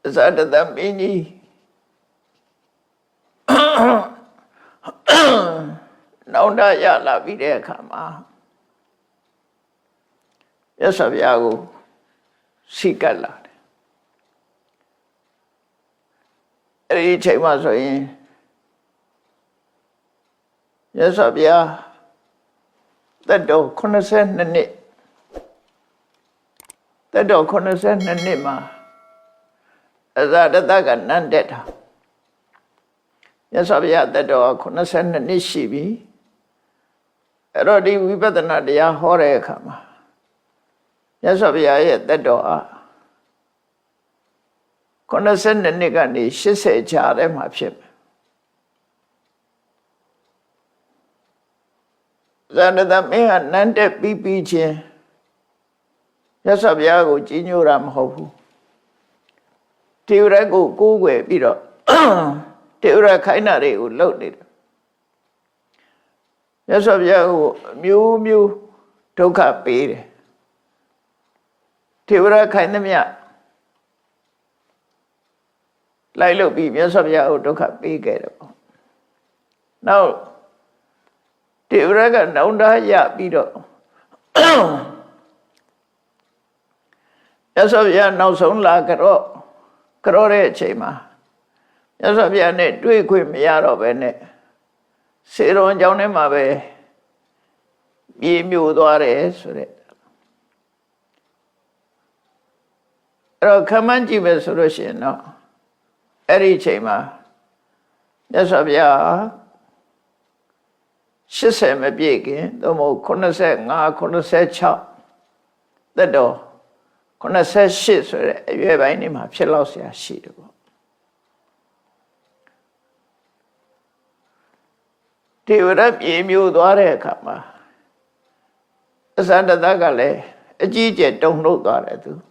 Zadada mini Naunda ya la vide kama Yasaviago Sikala Chemasoin Yasavia that dog connoissant and it that dog connoissant and nima Azadaga Nandeta Yasavia that dog connoissant and nishibi Rodi Vipatana dia hore kama Yasavia that dog connoissant and nigani she say charem hapship Zadada mea nante pipi che Yasaviago Jinuram Hofu Tiurago Gugwe Biro Tiura Kainari who loaded Yasaviago Mew Toka Pere Tiura Kainamia Lilo Bi Yasaviago Toka Pere Now Tiuraga Naunda Ya Biro Yasavia now son la Carore Chema Yasavia ne Duiquim Yaro Bene Sero Jaunemabe Be Muduare Sure Kamanji Vesurushin no Eri Chema Yasavia Shise Mabigi, the more connoisseur, connoisseur chop the door. Connoisseur shit, so you have any map, she lost your shit. Tiurap Emu Dore Kama. As under Dagale, a GJ don't know Dore too.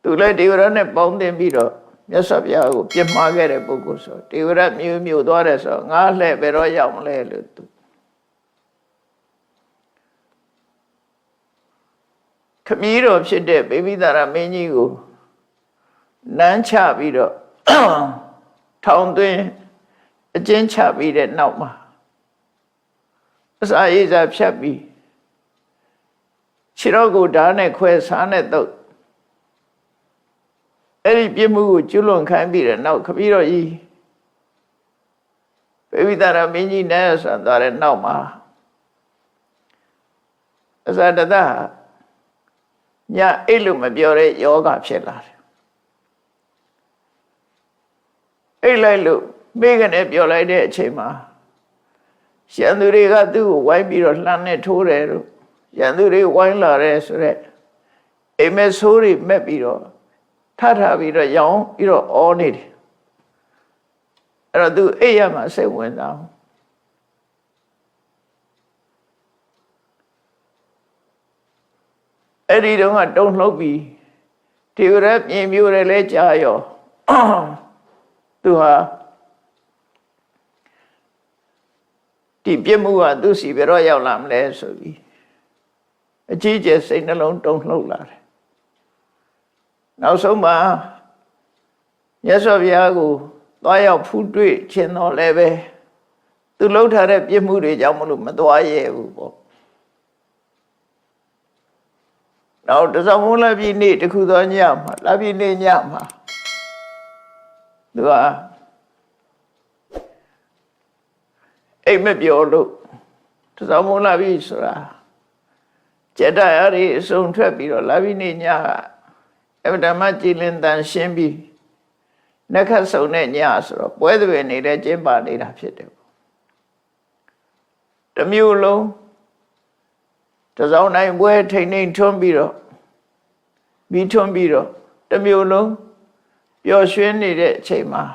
To let you run a bound in Bido. Yes, of Yago, Pim Margaret Boguso. Tiurap Mu Dore so, Nale, Beroyam Lelutu. Camilo of Shede, baby that I mean you. Nancha Bido. Town doing a gencha bid Nauma. As I is a shabby. Chirogo Dane Quest Hanet. Any Bimu, Julon can be a now Camilo E. Baby that I mean you Nas and that Nauma. As I did that. Ya Illumabiore Yoga Chelar. Elalu, Megan Epiolide Chema. Shanduriga do, why be a lane torero? Yanduri wine la resure. A mesuri mepiro. Tata be a young, you all need. And I do Ayama say went down. Eddie don't know me. Tiurap Yemure Lechayo. To her. Tipimua do see Veroya Lam Lesovi. A Jesus saying alone don't know that. Now so ma Yes of Yago, Loya Pudri, Cheno Leve. To load her up Yemuri Jamulu Madoye. Now, does a mola be neat to Kudan Yama? Labi Yama. Do I? A maybe your look. Does a mola be Sura? Jedari is soon trapiro, Labi Yama. Every time I chillin than Shimbi. Naka so net yasro, whether we need a jimba need a fit. The mulo. Does our name wear taking Tombiro? Be Tombiro, the mulo, your shin needed Chema.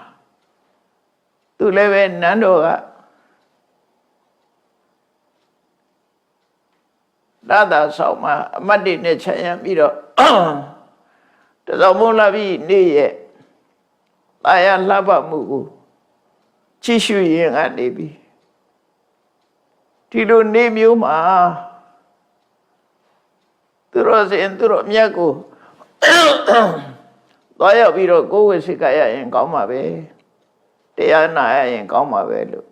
To live in Nandoga. Nada so ma, Madi Necha Miro. Does our mola be near? I am Lava Mugu. Chishu yin at Debi. Tilu name you ma. Turos in Turo Miago. သွားရောက်ပြီးတော့ကိုယ်ဝိစိကရရင်ကောင်းမှာပဲတရားနာရရင်ကောင်းမှာပဲလို့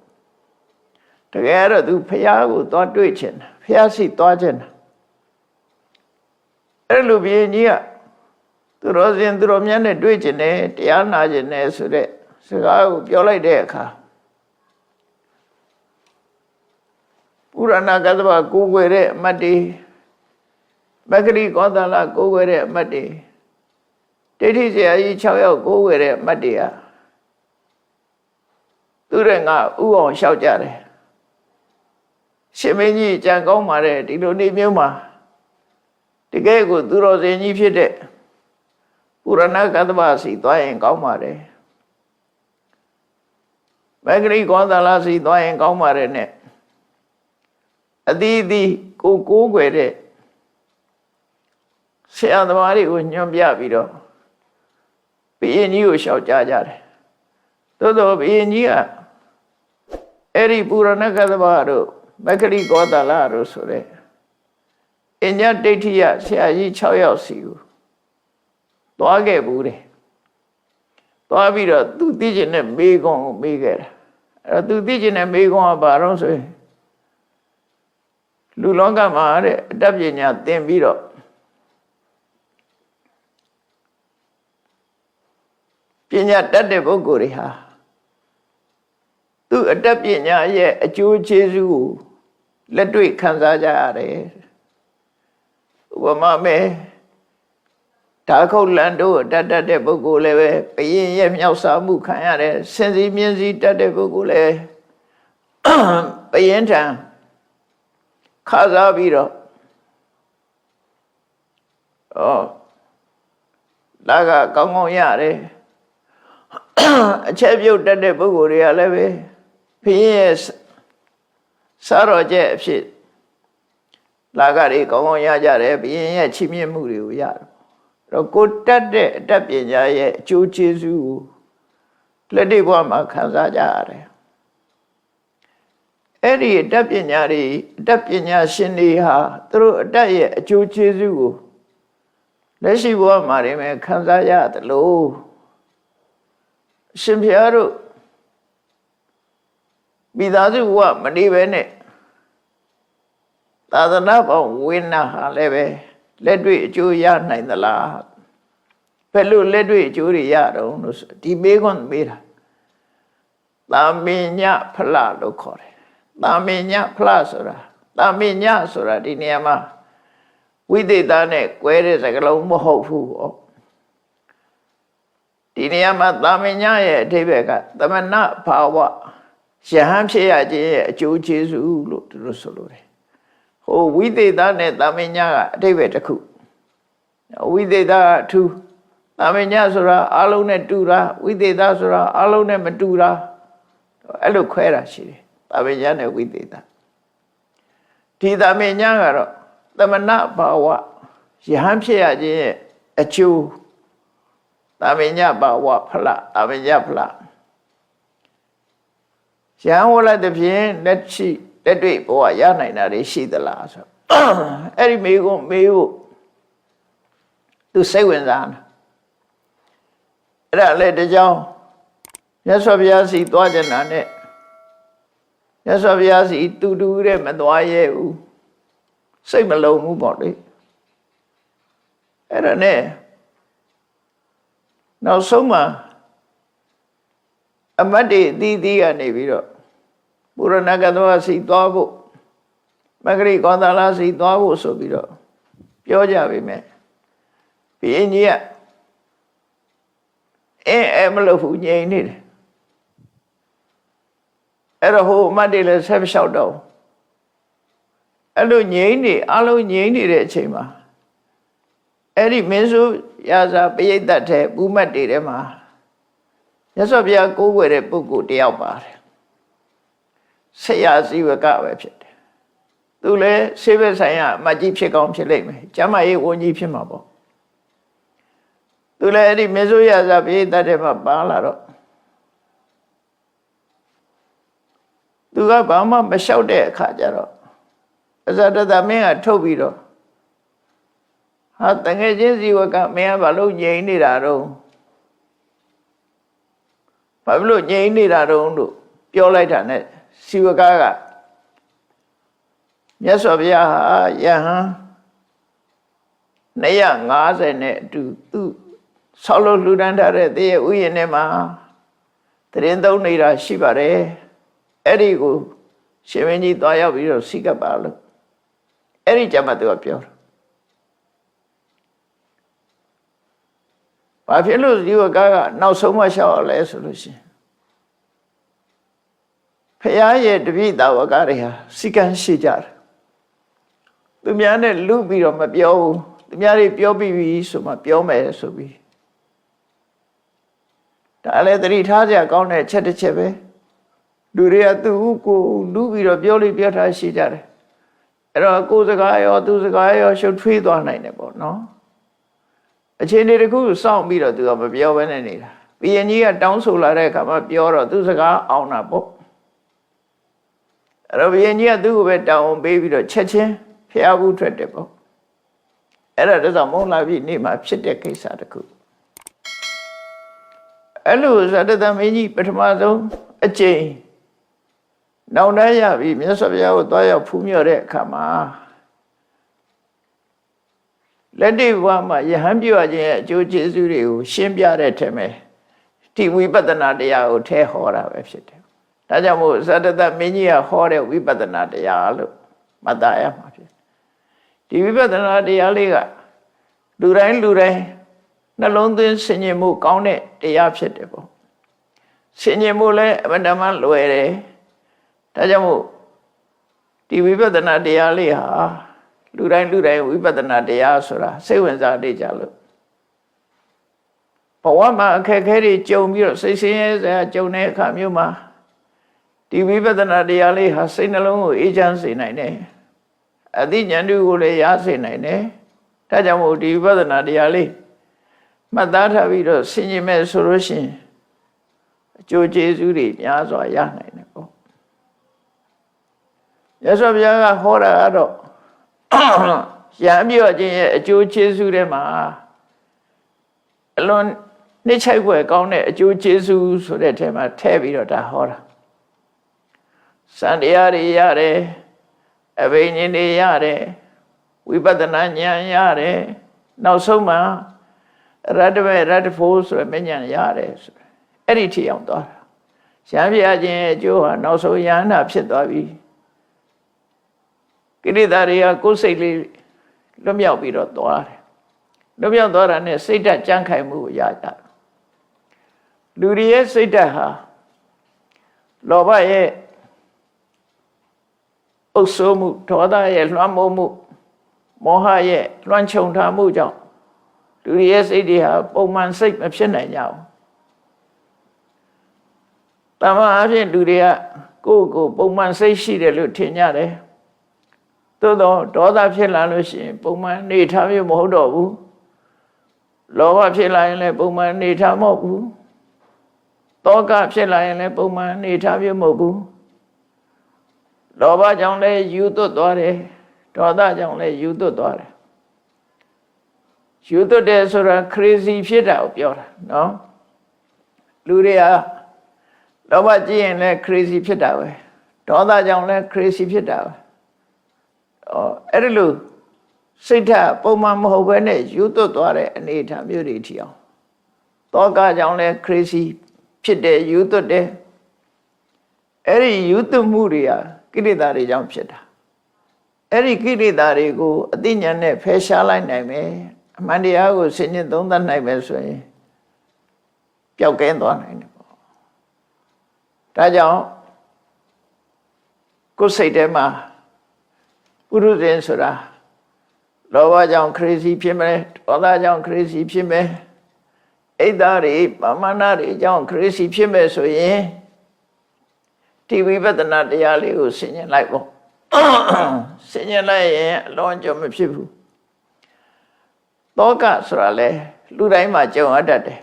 တကယ်တော့သူဖះကိုသွားတွေ့ချင်တယ်ဖះစီသွားချင်တယ်အဲ့လိုဘုရင်ကြီးကသူတော်စင်သူတော်မြတ်နဲ့တွေ့ချင်တယ်တရားနာချင်တယ်ဆိုတဲ့စကားကိုပြောလိုက်တဲ့အခါပုရဏကသဗ္ဗကိုးကွယ်တဲ့အမတ်တွေမဂ္ဂလိကောသလကိုးကွယ်တဲ့အမတ်တွေဒိဋ္ဌိဆရာကြီး6ယောက်ကိုးကွယ်တဲ့အမတ်တွေကသူတဲ့ငါဥအောင်လျှောက်ကြတယ်ရှင်မင်းကြီးကြံကောင်းပါတယ်ဒီလိုနေမျိုးမှာတကယ်ကိုသူတော်စင်ကြီးဖြစ်တဲ့ပုရဏကသဗ္ဗစီသွားရင်ကောင်းပါတယ်မဂ္ဂလိကောသလစီသွားရင်ကောင်းပါတယ်နဲ့အသီးသီးကိုကိုးကွယ်တဲ့ဆရာသမားတွေကိုညွှန်ပြပြီးတော့ဘုရင်ကြီးကိုလျှောက်ကြကြတယ်သို့သောဘုရင်ကြီးကအဲ့ဒီပုရဏကသဗ္ဗတို့မဂ္ဂလိကောသလတို့ဆိုတဲ့အညဒိဋ္ဌိယဆရာကြီး6ယောက်စီကိုသွားခဲ့ဘူးတယ်သွားပြီးတော့သူသိကျင်တဲ့မေးခွန်းကိုမေးခဲ့တယ်အဲ့တော့သူသိကျင်တဲ့မေးခွန်းကဘာလို့ဆိုရင်လူလောကမှာတဲ့အတတ်ပညာသင်ပြီးတော့ပညာတတ်တဲ့ပုဂ္ဂိုလ်တွေဟာသူအတတ်ပညာရဲ့အကျိုးကျေးဇူးကိုလက်တွေ့ခံစားကြရတယ်ဥပမာမဲ့ဓာခုတ်လန်တို့တတ်တဲ့ပုဂ္ဂိုလ်လည်းပဲဘယင်ရဲ့မြောက်စားမှုခံရတယ်စင်စီမြင်းစီတတ်တဲ့ပုဂ္ဂိုလ်လည်းဘယင်ထံခါစားပြီးတော့လာကကောင်းကောင်းရတယ်အချက်ပြုတ်တတ်တဲ့ပုဂ္ဂိုလ်တွေကလည်းပဲဘုရင်ရဲ့စားတော်ချက်အဖြစ်လာကတွေကောင်းကောင်းရကြတယ်ဘုရင်ရဲ့ချီးမြှင့်မှုတွေကိုရတယ်အဲ့တော့ကိုတတ်တဲ့အတတ်ပညာရဲ့အကျိုးကျေးဇူးကိုလက်တွေ့ဘဝမှာခံစားကြရတယ်အဲ့ဒီအတတ်ပညာတွေအတတ်ပညာရှင်တွေဟာသူတို့အတတ်ရဲ့အကျိုးကျေးဇူးကိုလက်ရှိဘဝမှာနေမယ်ခံစားရတယ်လို့ရှင်ဘုရားတို့မိသားစုဘဝမနေပဲနဲ့သာသနာ့ဘောင်ဝိနာဟာလည်းပဲလက်တွေ့အကျိုးရနိုင်သလားဘယ်လိုလက်တွေ့အကျိုးတွေရတော့လို့ဒီမေးခွန်းမေးတာသာမညဖလလို့ခေါ်တယ်သာမညဖလဆိုတာသာမညဆိုတာဒီနေရာမှာဝိသေသနဲ့ကွဲတဲ့စကားလုံးမဟုတ်ဘူးဟောဒီနေရာမှာသာမညရဲ့အဓိပ္ပာယ်ကသမဏဘာဝယဟန်ဖြစ်ရခြင်းရဲ့အကျိုးကျေးဇူးလို့သူတို့ဆိုလိုတယ်ဟိုဝိသေသနဲ့သာမညကအဓိပ္ပာယ်တစ်ခုဝိသေသအထူးသာမညဆိုတာအလုံးနဲ့တူတာဝိသေသဆိုတာအလုံးနဲ့မတူတာအဲ့လိုခွဲတာရှိတယ်သာမညနဲ့ဝိသေသဒီသာမညကတော့သမဏဘာဝယဟန်ဖြစ်ရခြင်းရဲ့အကျိုးသာမညဘာဝဖလသာမညဖလယဟန်ဝလတဲ့ဖြင့်လက်ရှိလက်တွေ့ဘဝရနိုင်တာတွေရှိသလားဆိုအဲ့ဒီမေးဖို့သူစိတ်ဝင်စားတာအဲ့ဒါလည်းတကြောင်မြတ်စွာဘုရားစီသွားကြတာနဲ့မြတ်စွာဘုရားစီတူတဲ့မသွားရဲဘူးစိတ်မလုံဘူးပေါ့လေအဲ့ဒါနဲ့နောက်ဆုံးမှာအမတ်တွေအသီးသီးကနေပြီးတော့ပုရဏကသဗ္ဗစီသွားဖို့မဂ္ဂလိကောသလစီသွားဖို့ဆိုပြီးတော့ပြောကြပြီမဲ့ဘုရင်ကြီးကမလို့ဘူးငြိမ်နေတယ်အဲ့တော့ဟိုအမတ်တွေလည်းဆက်လျှောက်တော့အဲ့လိုငြိမ်နေအလုံးငြိမ်နေတဲ့အချိန်မှာအဲ့ဒီမင်းစုရာဇာပရိသတ်ထဲဥမတ်တွေထဲမှာမြတ်စွာဘုရားကိုးကွယ်တဲ့ပုဂ္ဂိုလ်တယောက်ပါတယ်ဆရာဇီဝကပဲဖြစ်တယ်သူလည်းဆေးဘက်ဆိုင်ရာအမတ်ကြီးဖြစ်ကောင်းဖြစ်လိမ့်မယ်ကျမ်းမာရေးဝန်ကြီးဖြစ်မှာပေါ့သူလည်းအဲ့ဒီမင်းစုရာဇာပရိသတ်ထဲမှာပါလာတော့သူကဘာမှမလျှောက်တဲ့အခါကျတော့အဇဒတမင်းကထုတ်ပြီးတော့ဟာတငယ်ချင်းဇီဝကမင်းကဘာလို့ငြိမ်နေတာတော့ ဘာဖြစ်လို့ငြိမ်နေတာတုံးလို့ပြောလိုက်တာနဲ့စီဝကားကမြတ်စွာဘုရားဟာယဟန်250နဲ့အတူသူဆောက်လို့လှူဒန်းထားတဲ့တည်းရဲ့ဥယျာဉ်ထဲမှာတရင်သုံးနေတာရှိပါတယ်အဲ့ဒီကိုရှင်မင်းကြီးသွားရောက်ပြီးတော့စိကပ်ပါလို့အဲ့ဒီကြမှာသူကပြောတာဘာဖြစ်လို့ဒီဝကားကနောက်ဆုံးမှရှောက်ရလဲဆိုလို့ရှိရင်ဖရာရဲ့တပည့်တော်ဝကားတွေဟာစိကံရှိကြတယ်သူများနဲ့လူပြီးတော့မပြောဘူးသူများတွေပြောပြီးပြီဆိုမှပြောမယ်ဆိုပြီးဒါလည်းသတိထားကြကောင်းတဲ့ချက်တစ်ချက်ပဲလူတွေကသူ့ကိုလူပြီးတော့ပြောလိပြောထားရှိကြတယ်အဲ့တော့ကိုယ်စကားရောသူစကားရောရှုပ်ထွေးသွားနိုင်တယ်ပေါ့နော်အချိန်တွေတခုစောင့်ပြီးတော့သူကမပြောဘဲနဲ့နေတာဘုရင်ကြီးကတောင်းဆိုလာတဲ့အခါမှာပြောတော့သူစကားအောင်တာပေါ့အဲ့တော့ဘုရင်ကြီးကသူ့ကိုပဲတောင်းပေးပြီးတော့ချက်ချင်းဖျားဘူးထွက်တယ်ပေါ့အဲ့ဒါတည်းမုံလာပြီနေ့မှာဖြစ်တဲ့ကိစ္စတခုအဲ့လိုဇတသမင်းကြီးပထမဆုံးအကျင့်နောင်တရပြီမြတ်စွာဘုရားကိုသွားရောက်ဖူးမြော်တဲ့အခါမှာလက်တွေ့ဘဝမှာယဟန်ပြုခြင်းရဲ့အကျိုးကျေးဇူးတွေကိုရှင်းပြတဲ့ထဲမှာဒီဝိပဿနာတရားကိုထဲဟောတာပဲဖြစ်တယ်။ဒါကြောင့်မို့ဇတသမင်းကြီးကဟောတဲ့ဝိပဿနာတရားလို့မှတ်သားရမှာဖြစ်။ဒီဝိပဿနာတရားလေးကလူတိုင်းနှလုံးသွင်းဆင်ញင်မှုကောင်းတဲ့တရားဖြစ်တယ်ပေါ့။ဆင်ញင်မှုလည်းအမှန်တမ်းလွယ်တယ်။ဒါကြောင့်မို့ဒီဝိပဿနာတရားလေးဟာလူတိုင်းဝိပဿနာတရားဆိုတာစိတ်ဝင်စားနေကြလို့ဘဝမှာအခက်အခဲတွေကြုံပြီးတော့စိတ်ဆင်းရဲစရာကြုံတဲ့အခါမျိုးမှာဒီဝိပဿနာတရားလေးဟာစိတ်နှလုံးကိုအေးချမ်းစေနိုင်တယ်အသိဉာဏ်တွေကိုလည်းရစေနိုင်တယ်ဒါကြောင့်မို့ဒီဝိပဿနာတရားလေးမှတ်သားထားပြီးတော့ဆင်ခြင်မဲ့ဆိုလို့ရှိရင်အကျိုးကျေးဇူးတွေများစွာရနိုင်တယ်ပေါ့ရသော်ဘုရားကဟောတာကတော့ရံပြောခြင်းရဲ့အကျိုးကျေးဇူးတွေမှာအလွန်နှိမ့်ချိုက်ွယ်ကောင်းတဲ့အကျိုးကျေးဇူးဆိုတဲ့ထဲမှာထည့်ပြီးတော့ဒါဟောတာစံတရားတွေရတယ်အဘိညာဉ်တွေရတယ်ဝိပဿနာဉာဏ်ရတယ်နောက်ဆုံးမှာရတ္တမေရတ္တဖို့ဆိုတဲ့ဉာဏ်ရတယ်ဆိုအဲ့ဒီထိအောင်သွားတာရံပြခြင်းရဲ့အကျိုးဟာနောက်ဆုံးယန္တာဖြစ်သွားပြီကိလေသာတွေကကိုယ်စိတ်လေးလွတ်မြောက်ပြီးတော့သွားတယ်လွတ်မြောက်သွားတာနဲ့စိတ်ဓာတ်ကြံ့ခိုင်မှုကိုရကြတယ်လူတွေရဲ့စိတ်ဓာတ်ဟာလောဘရဲ့အုပ်စိုးမှုဒေါသရဲ့လွှမ်းမိုးမှုမောဟရဲ့လွှမ်းခြုံထားမှုကြောင့်လူတွေရဲ့စိတ်တွေဟာပုံမှန်စိတ်မဖြစ်နိုင်ကြဘူးတမန်အဖြစ်လူတွေကကိုယ့်ကိုယ်ပုံမှန်စိတ်ရှိတယ်လို့ထင်ကြတယ်သို့တော့ဒေါသဖြစ်လာလို့ရှိရင်ပုံမှန်နေထားမျိုးမဟုတ်တော့ဘူးလောဘဖြစ်လာရင်လည်းပုံမှန်နေထားမဟုတ်ဘူးတောကဖြစ်လာရင်လည်းပုံမှန်နေထားမျိုးမဟုတ်ဘူးလောဘကြောင့်လည်းယူသွတ်သွားတယ်ဒေါသကြောင့်လည်းယူသွတ်သွားတယ်ယူသွတ်တယ်ဆိုတာ crazy ဖြစ်တာကိုပြောတာနော်လူတွေကလောဘကြည့်ရင်လည်း crazy ဖြစ်တာပဲဒေါသကြောင့်လည်း crazy ဖြစ်တာပဲအဲ့ဒီလိုစိတ်ဓာတ်ပုံမှန်မဟုတ်ဘဲနဲ့ယူသွတ်သွားတဲ့အနေအထားမျိုးတွေထီအောင်တောကကြောင့်လည်း crazy ဖြစ်တယ်ယူသွတ်တယ်အဲ့ဒီယူသွတ်မှုတွေကကိလေသာတွေကြောင့်ဖြစ်တာအဲ့ဒီကိလေသာတွေကိုအသိဉာဏ်နဲ့ဖယ်ရှားလိုက်နိုင်မယ်အမှန်တရားကိုဆင်ခြင်သုံးသပ်နိုင်မယ်ဆိုရင်ပျောက်ကင်းသွားနိုင်တယ်ပေါ့ဒါကြောင့်ကိုယ်စိတ်ထဲမှာပုရုဇဉ်ဆိုတာလောဘကြောင့် crazy ဖြစ်မယ်ဒေါသကြောင့် crazy ဖြစ်မယ်အိတ်သားတွေပမာဏတွေကြောင့် crazy ဖြစ်မယ်ဆိုရင်ဒီဝိပဿနာတရားလေးကိုဆင်ခြင်လိုက်ပေါ့ဆင်ခြင်လိုက်ရင်အလွန်ကြုံမဖြစ်ဘူးတောကဆိုတာလေလူတိုင်းမှာကြုံရတတ်တယ်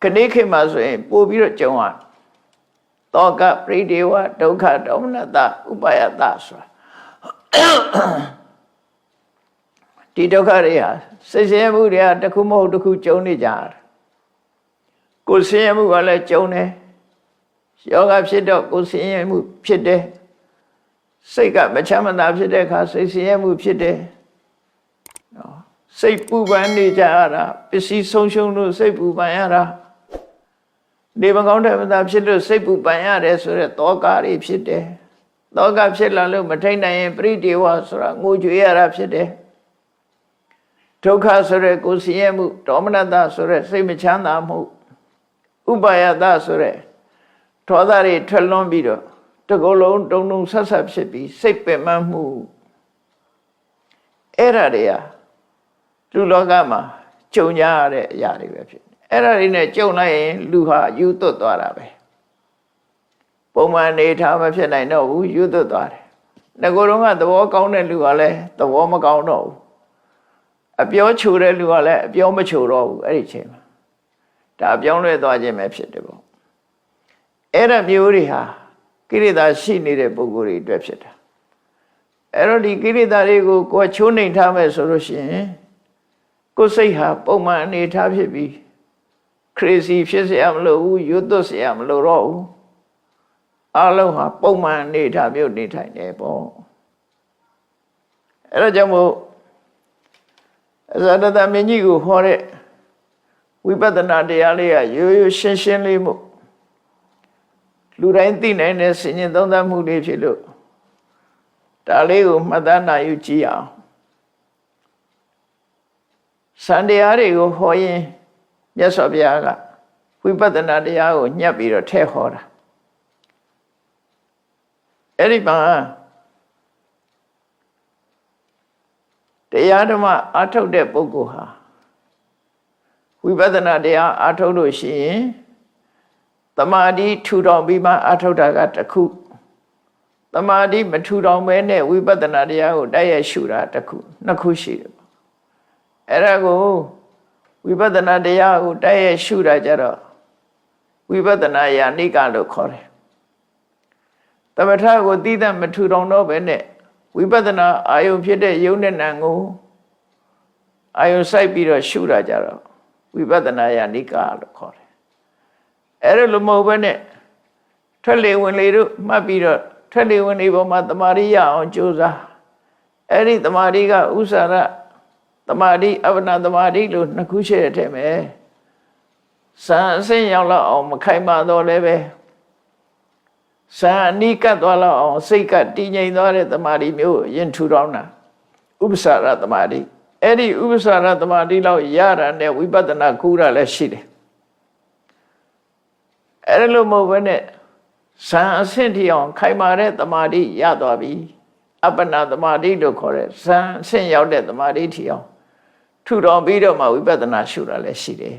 ခဏိခေတ်မှာဆိုရင်ပို့ပြီးတော့ကြုံရတောကပရိဒေဝဒုက္ခဒေါမနတဥပါယတဆိုတာဒီဒုက္ခတွေဟာစိတ်ဆင်းရဲမှုတွေကတစ်ခုမဟုတ်တစ်ခုကြုံနေကြတယ် ကိုယ်ဆင်းရဲမှုကလည်းကြုံတယ်ယောဂဖြစ်တော့ကိုယ်ဆင်းရဲမှုဖြစ်တယ်စိတ်ကမချမ်းမသာဖြစ်တဲ့အခါစိတ်ဆင်းရဲမှုဖြစ်တယ်နော်စိတ်ပူပန်နေကြရတာပစ္စည်းဆုံးရှုံးလို့စိတ်ပူပန်ရတာဒီမကောင်းတဲ့မသာဖြစ်လို့စိတ်ပူပန်ရတယ်ဆိုတဲ့တောကတွေဖြစ်တယ်တောကဖြစ်လာလို့မထိန်နိုင်ရင်ပရိဒေဝဆိုတာငိုကြွေးရတာဖြစ်တယ်ဒုက္ခဆိုတဲ့ကိုယ်ဆင်းရဲမှုဒေါမနတဆိုတဲ့စိတ်မချမ်းသာမှုဥပါယတဆိုတဲ့ဒေါသတွေထွက်လွန်ပြီးတော့တကုလုံးတုံတုံဆက်ဆက်ဖြစ်ပြီးစိတ်ပင်ပန်းမှုအဲ့ဒါတွေကလူလောကမှာကြုံကြရတဲ့အရာတွေပဲဖြစ်တယ်အဲ့ဒါတွေနဲ့ကြုံလိုက်ရင်လူဟာယူသွတ်သွားတာပဲပုံမှန်နေထားမဖြစ်နိုင်တော့ဘူးယူသွတ်သွားတယ်ငကိုယ်တော့ကသဘောကောင်းတဲ့လူကလည်းသဘောမကောင်းတော့ဘူးအပြောချိုတဲ့လူကလည်းအပြောမချိုတော့ဘူးအဲ့ဒီချိန်မှာဒါအပြောင်းလဲသွားခြင်းပဲဖြစ်တယ်ပေါ့အဲ့ဒါမျိုးတွေဟာကိရိတာရှိနေတဲ့ပုဂ္ဂိုလ်တွေအတွက်ဖြစ်တာအဲ့တော့ဒီကိရိတာတွေကိုကိုယ်ချိုးနှိမ်ထားမယ်ဆိုလို့ရှိရင်ကိုယ်စိတ်ဟာပုံမှန်အနေထားဖြစ်ပြီး crazy ဖြစ်เสียမလို့ဘူးရွတ်သွတ်เสียမလို့တော့ဘူးအလုံးဟာပုံမှန်အနေထားမျိုးနေထိုင်တယ်ပေါ့အဲ့တော့ကြောင့်မို့အဇာတမင်းကြီးကိုဟောတဲ့ဝိပဿနာတရားလေးကရိုးရိုးရှင်းရှင်းလေးမို့လူတိုင်းသိနိုင်တဲ့စဉ်းကျင်သုံးသပ်မှုလေးဖြစ်လို့ဒါလေးကိုမှတ်သားနိုင်ယူကြည့်အောင်စံတရားတွေကိုဟောရင်မြတ်စွာဘုရားကဝိပဿနာတရားကိုညှပ်ပြီးတော့ထည့်ဟောတာအဲ့ဒီမှာတရားဓမ္မအထုတ်တဲ့ပုဂ္ဂိုလ်ဟာဝိပဿနာတရားအထုတ်လို့ရှိရင်သမာဓိထူထောင်ပြီးမှအထုတ်တာကတစ်ခုသမာဓိမထူထောင်မဲနဲ့ဝိပဿနာတရားကိုတိုက်ရိုက်ရှုတာတစ်ခုနှစ်ခုရှိတယ်ပေါ့အဲ့ဒါကိုဝိပဿနာတရားကိုတိုက်ရိုက်ရှုတာကြတော့ဝိပဿနာယာနိကလို့ခေါ်တယ်သမထကိုသိတဲ့မထူထောင်တော့ပဲနဲ့ဝိပဿနာအာယုဖြစ်တဲ့ယုံနဲ့နံကိုအာယုစိုက်ပြီးတော့ရှုတာကြတော့ဝိပဿနာယာနိကလို့ခေါ်တယ်အဲ့ဒါလိုမဟုတ်ဘဲနဲ့ထွက်လေဝင်လေတို့မှတ်ပြီးတော့ထွက်လေဝင်လေပေါ်မှာတမာရိရအောင်ကြိုးစားအဲ့ဒီတမာရိကဥစ္စာရတမာရိအပ္ပနာတမာရိလို့နှစ်ခုရှိတဲ့အထက်မှာစံအဆင့်ရောက်လောက်အောင်မခိုင်မာတော့လည်းပဲစံအနိကတ်သွားလောက်အောင်စိတ်ကတည်ငြိမ်သွားတဲ့တမာရိမျိုးရင်ထူထောင်တာဥပ္ပစာရတမာရိအဲ့ဒီဥပ္ပစာရတမာရိလောက်ရတာနဲ့ဝိပဿနာကူတာလည်းရှိတယ်အဲ့လိုမဟုတ်ဘဲနဲ့စံအဆင့်ထိအောင်ခိုင်မာတဲ့တမာတိရသွားပြီအပ္ပနာတမာတိလို့ခေါ်တဲ့စံအဆင့်ရောက်တဲ့တမာတိထိအောင်ထူထောင်ပြီးတော့မှဝိပဿနာရှုတာလည်းရှိတယ်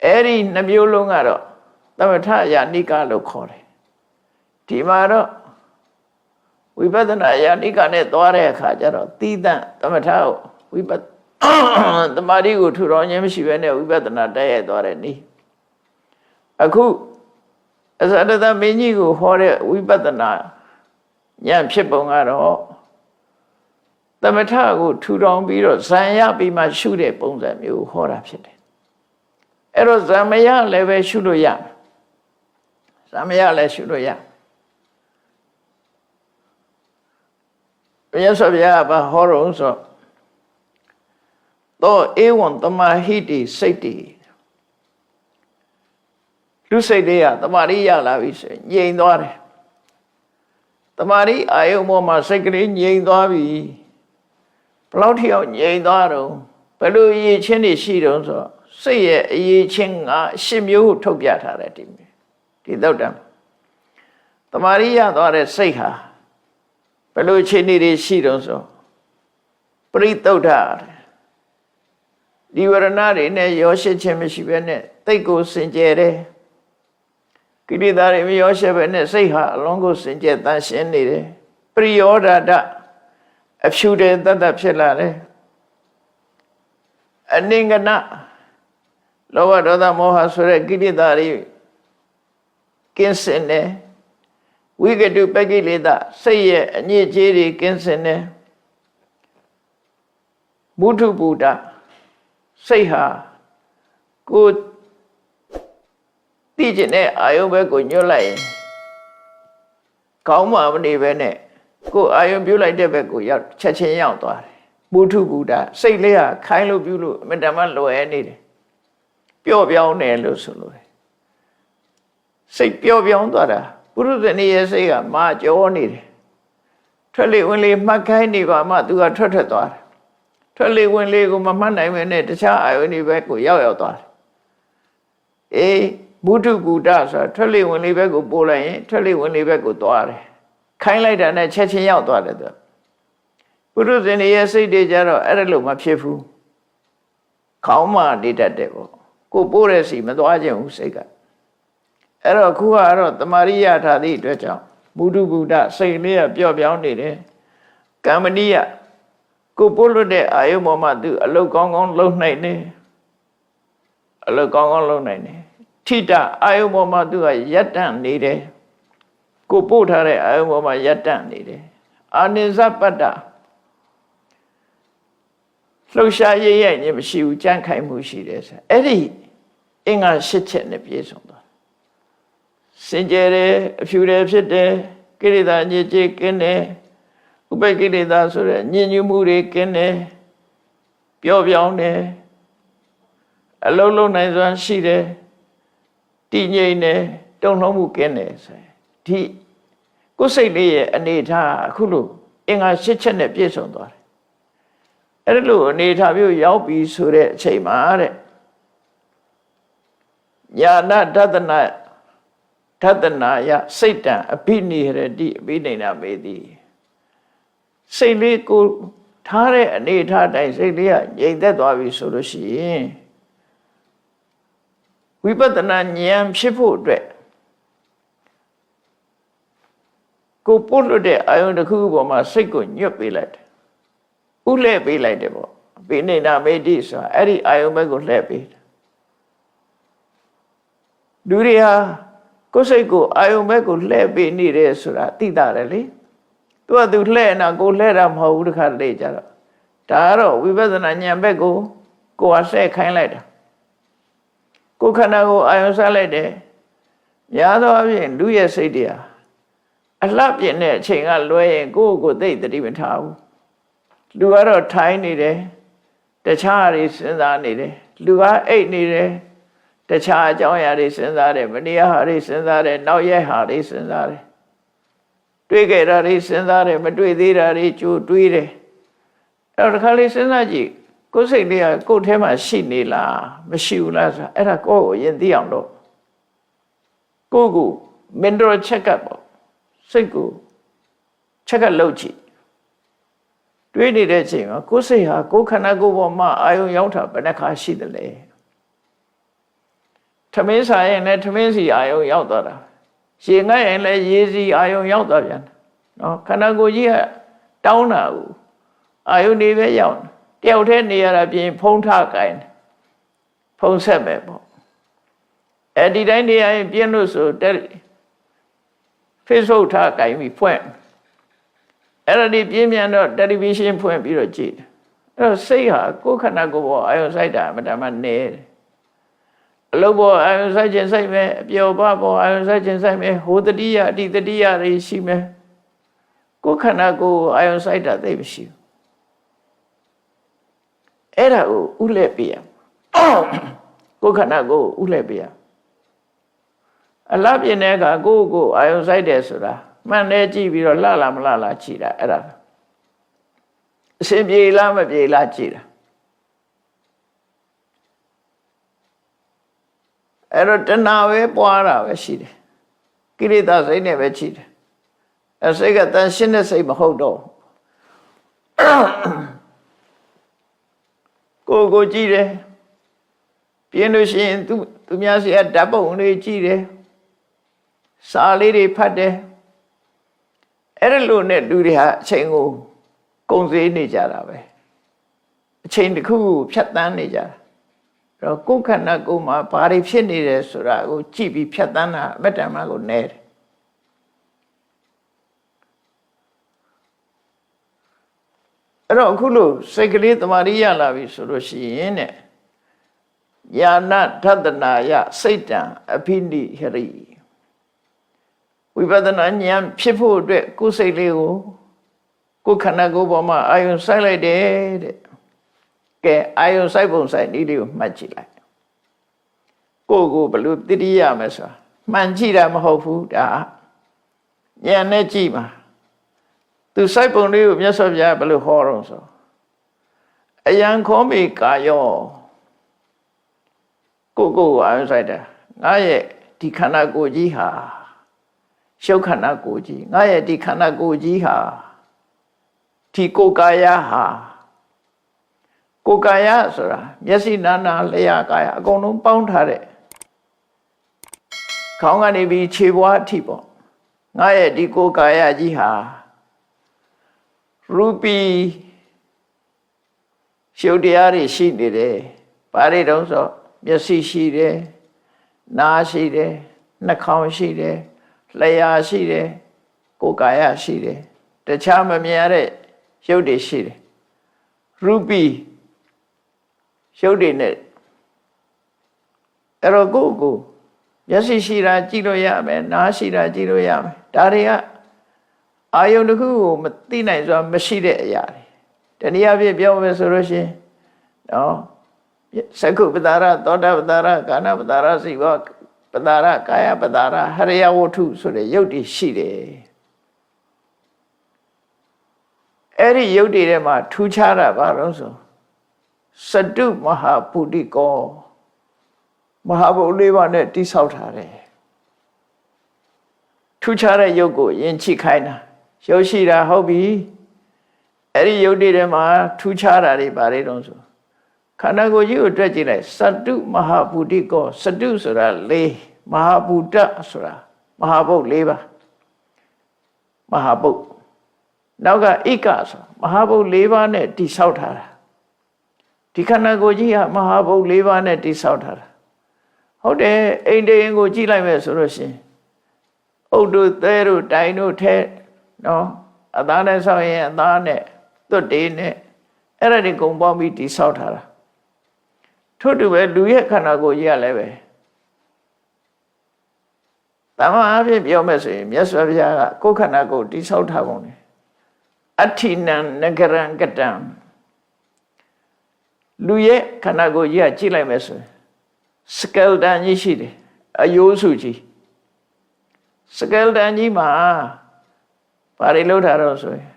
အဲ့ဒီနှမျိုးလုံးကတော့သမထယာနိကလို့ခေါ်တယ်ဒီမှာတော့ဝိပဿနာယာနိကနဲ့သွားတဲ့အခါကျတော့သီးသန့်သမထကိုဝိပဿတမာတိကိုထူထောင်ခြင်းမရှိဘဲနဲ့ဝိပဿနာတိုက်ရိုက်သွားတဲ့နည်းအခုအဇာတမင်းကြီးကိုဟောတဲ့ဝိပဿနာဉာဏ်ဖြစ်ပုံကတော့သမထကိုထူထောင်ပြီးတော့ဇံရပြီးမှရှုတဲ့ပုံစံမျိုးဟောတာဖြစ်တယ်အဲ့တော့ဇံမရလည်းပဲရှုလို့ရဇံမရလည်းရှုလို့ရဘုရားဆိုဗျာဘာဟောတော့ဆိုတော့ဧဝံတမဟိတိစိတ်တိလူစိတ်တွေကတမာရိရလာပြီဆိုရင်ငြိမ်သွားတယ်တမာရိအာယုံပေါ်မှာစိတ်ကလေးငြိမ်သွားပြီဘယ်လောက်ထိအောင်ငြိမ်သွားတော့ဘယ်လိုအရေးချင်းတွေရှိတော့ဆိုစိတ်ရဲ့အရေးချင်းက10မျိုးကိုထုတ်ပြထားတယ်ဒီသုတ်တံတမာရိရသွားတဲ့စိတ်ဟာဘယ်လိုအခြေအနေတွေရှိတော့ဆိုပရိသုဒ္ဓဒီဝရဏတွေနဲ့ရောရှင်းခြင်းမရှိဘဲနဲ့တိတ်ကိုစင်ကြယ်တယ်ကိရိတာတွေမရောရှက်ပဲနဲ့စိတ်ဟာအလုံးကိုစင်ကြယ်တန်ရှင်းနေတယ်ပရိယောဓာတအဖြူတယ်တတ်တတ်ဖြစ်လာတယ်အနိင်္ဂနလောဘဒေါသမောဟဆိုတဲ့ကိရိတာတွေကင်းစင်တယ်ဝိကတုပကိလေသာစိတ်ရဲ့အညစ်အကြေးတွေကင်းစင်တယ်မုထုပူတာစိတ်ဟာကို သိကျင်တဲ့အာယုံဘက်ကိုညွှတ်လိုက်ရင်ကောင်းမှမနေပဲနဲ့ကိုယ်အာယုံပြုတ်လိုက်တဲ့ဘက်ကိုရောက်ချက်ချင်းရောက်သွားတယ်ဘုထုဘုဒ္ဓစိတ်လေးဟာခိုင်းလို့ပြုလို့အမြဲတမ်းလွယ်နေတယ်ပျော့ပြောင်းတယ်လို့ဆိုလို့စိတ်ပျော့ပြောင်းသွားတာပုရုဇဏီရဲ့စိတ်ကမာကြောနေတယ်ထွက်လေဝင်လေမှတ်ခိုင်းနေပါမှသူကထွက်သွားတယ်ထွက်လေဝင်လေကိုမမှတ်နိုင်မနဲ့တခြားအာယုန်တွေဘက်ကိုရောက်သွားတယ်အေးဘုထုဘုဒ္ဓဆိုတာထွက်လေဝင်လေဘက်ကိုပို့လိုက်ရင်ထွက်လေဝင်လေဘက်ကိုသွားတယ်ခိုင်းလိုက်တာနဲ့ချက်ချင်းရောက်သွားတယ်သူပုရုဇဏီရဲ့စိတ်တွေကြတော့အဲ့ဒါလို့မဖြစ်ဘူးခေါင်းမနေတတ်တယ်ပေါ့ကိုပို့တဲ့စီမသွားခြင်းဘူးစိတ်ကအဲ့တော့ခုကတော့တမာရိယထားသည့်အတွက်ကြောင့်ဘုဒ္ဓဘုဒ္ဓစိတ်လေးကပျော့ပြောင်းနေတယ်ကမ္မနိယကိုပို့လို့တဲ့အာယုပေါ်မှာသူအလုတ်ကောင်းကောင်းလုပ်နိုင်တယ်အလုတ်ကောင်းကောင်းလုပ်နိုင်တယ်ထိတအာယုပေါ်မှာသူကရပ်တန့်နေတယ်ကိုပို့ထားတဲ့အာယုပေါ်မှာရပ်တန့်နေတယ်အာနိစ္စပတ္တလှုပ်ရှားရရဲ့ညမရှိဘူးကြံ့ခိုင်မှုရှိတယ်ဆိုအဲ့ဒီအင်္ဂါ၈ချက်နဲ့ပြည့်စုံသွားစင်ကြယ်တယ်အဖြူတယ်ဖြစ်တယ်ကိရိတာညစ်ကြေးကင်းတယ်ဥပိ္ပကိရိတာဆိုတဲ့ညဉ့်ညူးမှုတွေကင်းတယ်ပျော့ပြောင်းတယ်အလုံးလုံးနိုင်စွမ်းရှိတယ်တည်ငြိမ်တယ်တုံ့လုံးမှုကင်းတယ်ဆိုဒီကိုယ်စိတ်လေးရဲ့အနေထားအခုလို့အင်္ဂါ၈ချက်နဲ့ပြည့်စုံသွားတယ်အဲ့လိုအနေထားမျိုးရောက်ပြီဆိုတဲ့အချိန်မှာတဲ့ညာနာတတနာထတနာယစိတ်တံအဘိနိဟရတိအဘိနိနာမေတိစိတ်လေးကိုထားတဲ့အနေထားတိုင်းစိတ်လေးကငြိမ်သက်သွားပြီဆိုလို့ရှိရင်ဝိပဿနာဉာဏ်ဖြစ်ဖို့အတွက်ကိုပို့လို့တဲ့အာယုန်တစ်ခုပေါ်မှာစိတ်ကိုညွတ်ပေးလိုက်တယ်ဥလှဲ့ပေးလိုက်တယ်ပေါ့အဘိနိနာမေတိဆိုတာအဲ့ဒီအာယုန်ဘက်ကိုလှည့်ပေးတယ်လူတွေဟာကိုယ်စိတ်ကိုအာယုံဘက်ကိုလှည့်ပေးနေတယ်ဆိုတာသိတာတယ်လေသူကသူလှည့်နေတာကိုလှည့်တာမဟုတ်ဘူးတခါတလေကြတော့ဒါကတော့ဝိပဿနာဉာဏ်ဘက်ကိုကိုယ်ကလှည့်ခိုင်းလိုက်တာကိုယ်ခန္ဓာကိုအာယုံစားလိုက်တယ်များသောအားဖြင့်လူရဲ့စိတ်တွေဟာအလှပြင်းတဲ့အချိန်ကလွဲရင်ကိုယ့်ကိုယ်သိတတိမထားဘူးလူကတော့ထိုင်နေတယ်တခြားတွေစဉ်းစားနေတယ်လူကအိတ်နေတယ်တခြားအကြောင်းအရာတွေစဉ်းစားတယ်မတရားဟာတွေစဉ်းစားတယ်နောက်ရက်ဟာတွေစဉ်းစားတယ်တွေ့ကြတာတွေစဉ်းစားတယ်မတွေ့သေးတာတွေကြိုတွေးတယ်အဲ့တော့တစ်ခါလေးစဉ်းစားကြည့်ကိုယ်စိတ်လေးကကိုယ်ထဲမှာရှိနေလားမရှိဘူးလားဆိုတာအဲ့ဒါကိုယ့်ကိုရင်သိအောင်လို့ကိုယ့်ကို mental check up ပေါ့စိတ်ကို check up လုပ်ကြည့်တွေးနေတဲ့အချိန်မှာကိုယ်စိတ်ဟာကိုယ်ခန္ဓာကိုယ်ပေါ်မှာအာယုံရောက်တာဘယ်နှခါရှိသလဲထမင်းစားရင်လည်းထမင်းစီအာယုံရောက်သွားတာရေငတ်ရင်လည်းရေစီအာယုံရောက်သွားပြန်နော်ခန္ဓာကိုယ်ကြီးကတောင်းတာကိုအာယုန်တွေပဲရောက်တယောက်တည်းနေရတာပြင်ဖုံးထားကြတယ်ဖုံးဆက်ပဲပေါ့အဲ့ဒီတိုင်းနေရရင်ပြင်းလို့ဆိုတဲ့ Facebook ထားကြိုင်ပြီးဖွင့်အဲ့ဒါဒီပြင်းမြန်တော့ television ဖွင့်ပြီးတော့ကြည့်တယ်အဲ့တော့စိတ်ဟာကိုယ်ခန္ဓာကိုယ်ပေါ်အာယုန်စိုက်တာအမှန်တမ်းနေတယ်အလုပ်ပေါ်အာယုန်စိုက်ခြင်းစိုက်မယ်အပျော်ပါပေါ်အာယုန်စိုက်ခြင်းစိုက်မယ်ဟိုတတိယအတိတတိယတွေရှိမယ်ကိုယ်ခန္ဓာကိုယ်အာယုန်စိုက်တာသိမရှိဘူးအဲ့ဒါကိုဥလဲပြရကိုယ်ခန္ဓာကိုယ်ဥလဲပြရအလှပြင်းတဲ့အခါကိုယ့်ကိုအာယုန်စိုက်တယ်ဆိုတာမှန်တယ်ကြည့်ပြီးတော့လှလာမလှလာကြည့်တာအဲ့ဒါအစဉ်ပြေလားမပြေလားကြည့်တာအဲ့တော့တဏှာပဲပွားတာပဲရှိတယ်ကိလေသာစိတ်နဲ့ပဲရှိတယ်အစိတ်ကတန်ရှင်းတဲ့စိတ်မဟုတ်တော့ကိုကြည့်တယ်ပြင်းလို့ရှိရင်သူများစီကဓာတ်ပုံလေးကြည့်တယ်စာလေးတွေဖတ်တယ်အဲ့ဒါလို့နဲ့လူတွေဟာအချိန်ကိုကုန်စည်နေကြတာပဲအချိန်တစ်ခုဖြတ်တန်းနေကြတာတော့ကိုယ်ခန္ဓာကိုယ်မှာဘာတွေဖြစ်နေတယ်ဆိုတာကိုကြည့်ပြီးဖြတ်တန်းတာအမတ္တမကိုနဲတယ်အဲ့တော့အခုလို့စိတ်ကလေးတမာရီရလာပြီဆိုလို့ရှိရင်တဲ့ ညာဏထတနာယစိတ်တံအဖိနိဟရိဝိပဿနာဉာဏ်ဖြစ်ဖို့အတွက်ကိုယ်စိတ်လေးကိုယ်ခန္ဓာကိုယ်ပေါ်မှာအာယုံစိုက်လိုက်တယ်တဲ့ကဲအာယုံစိုက်ပုံစိုက်နည်းလေးကိုမှတ်ကြည့်လိုက်ကိုယ်ကိုဘယ်လိုတတိယမယ်ဆိုတာမှန်ကြည့်တာမဟုတ်ဘူးဒါဉာဏ်နဲ့ကြည့်ပါသူစိုက်ပုံလေးကိုမြတ်စွာဘုရားဘယ်လိုဟောတော့ဆိုအယံခောမိကာယောကိုအာယုံစိုက်တာငါရဲ့ဒီခန္ဓာကိုယ်ကြီးဟာရှုပ်ခန္ဓာကိုယ်ကြီးငါရဲ့ဒီခန္ဓာကိုယ်ကြီးဟာဒီကိုယ်ကာယဟာကိုယ်ကာယဆိုတာမျက်စိနာနာလျှာကာယအကုန်လုံးပေါင်းထားတဲ့ခေါင်းကနေပြီးခြေဘဝအထိပေါ့ငါရဲ့ဒီကိုယ်ကာယကြီးဟာရူပီရှုပ်တရားတွေရှိနေတယ်ဘာတွေတုံးဆိုမျက်စိရှိတယ်နားရှိတယ်နှာခေါင်းရှိတယ်လျှာရှိတယ်ကိုယ်ကာယရှိတယ်တခြားမမြင်ရတဲ့ရုပ်တွေရှိတယ်ရူပီရုပ်တွေနဲ့အဲ့တော့ကိုယ်မျက်စိရှိတာကြည့်လို့ရမယ်နားရှိတာကြည့်လို့ရမယ်ဒါတွေကအာယုန်တစ်ခုကိုမသိနိုင်စွာမရှိတဲ့အရာတွေတနည်းအားဖြင့်ပြောမယ်ဆိုလို့ရှိရင်နော်သက္ကုပ္ပတာရသောတာပ္ပတာရကာဏပ္ပတာရစိဝပ္ပတာရကာယပ္ပတာရဟရိယဝတ္ထုဆိုတဲ့ရုပ်တွေရှိတယ်အဲ့ဒီရုပ်တွေထဲမှာထူးခြားတာဘာလို့ဆိုစတုမဟာပုတိကောမဟာဘုတ်လေးပါးနဲ့တိဆောက်ထားတယ်ထူးခြားတဲ့ရုပ်ကိုယဉ်ချိခိုင်းတာရုပ်ရှိတာဟုတ်ပြီအဲ့ဒီရုပ်တွေထဲမှာထူးခြားတာတွေဘာတွေတုံးဆိုခန္ဓာကိုယ်ကြီးကိုတွက်ကြည့်လိုက်စတုမဟာပုတိကောစတုဆိုတာလေးမဟာပုတ္တဆိုတာမဟာဘုတ်လေးပါမဟာဘုတ်နောက်ကဧကဆိုမဟာဘုတ်၄ပါးနဲ့တိဆောက်ထားတာဒီခန္ဓာကိုယ်ကြီးဟာမဟာဘုတ်၄ပါးနဲ့တိဆောက်ထားတာဟုတ်တယ်အိမ်တအိမ်ကိုကြည့်လိုက်မယ်ဆိုလို့ရှိရင်အုတ်တို့သဲတို့တိုင်တို့ထဲနော်အသားနဲ့ဆောက်ရင်အသားနဲ့သွတ်တေးနဲ့အဲ့ဒါတွေကုန်ပေါင်းပြီးတိဆောက်ထားတာထို့တူပဲလူရဲ့ခန္ဓာကိုယ်ကြီးကလည်းပဲတမန်အဖြစ်ပြောမယ်ဆိုရင်မြတ်စွာဘုရားကကိုယ်ခန္ဓာကိုယ်တိဆောက်ထားပုံတယ်အဋ္ဌိနံနဂရံကတံလူရဲ့ခန္ဓာကိုယ်ကြီးကကြည့်လိုက်မယ်ဆိုရင်စကယ်တန်ကြီးရှိတယ်အယိုးစုကြီးစကယ်တန်ကြီးမှာဘာတွေလုပ်ထားတော့ဆိုရင်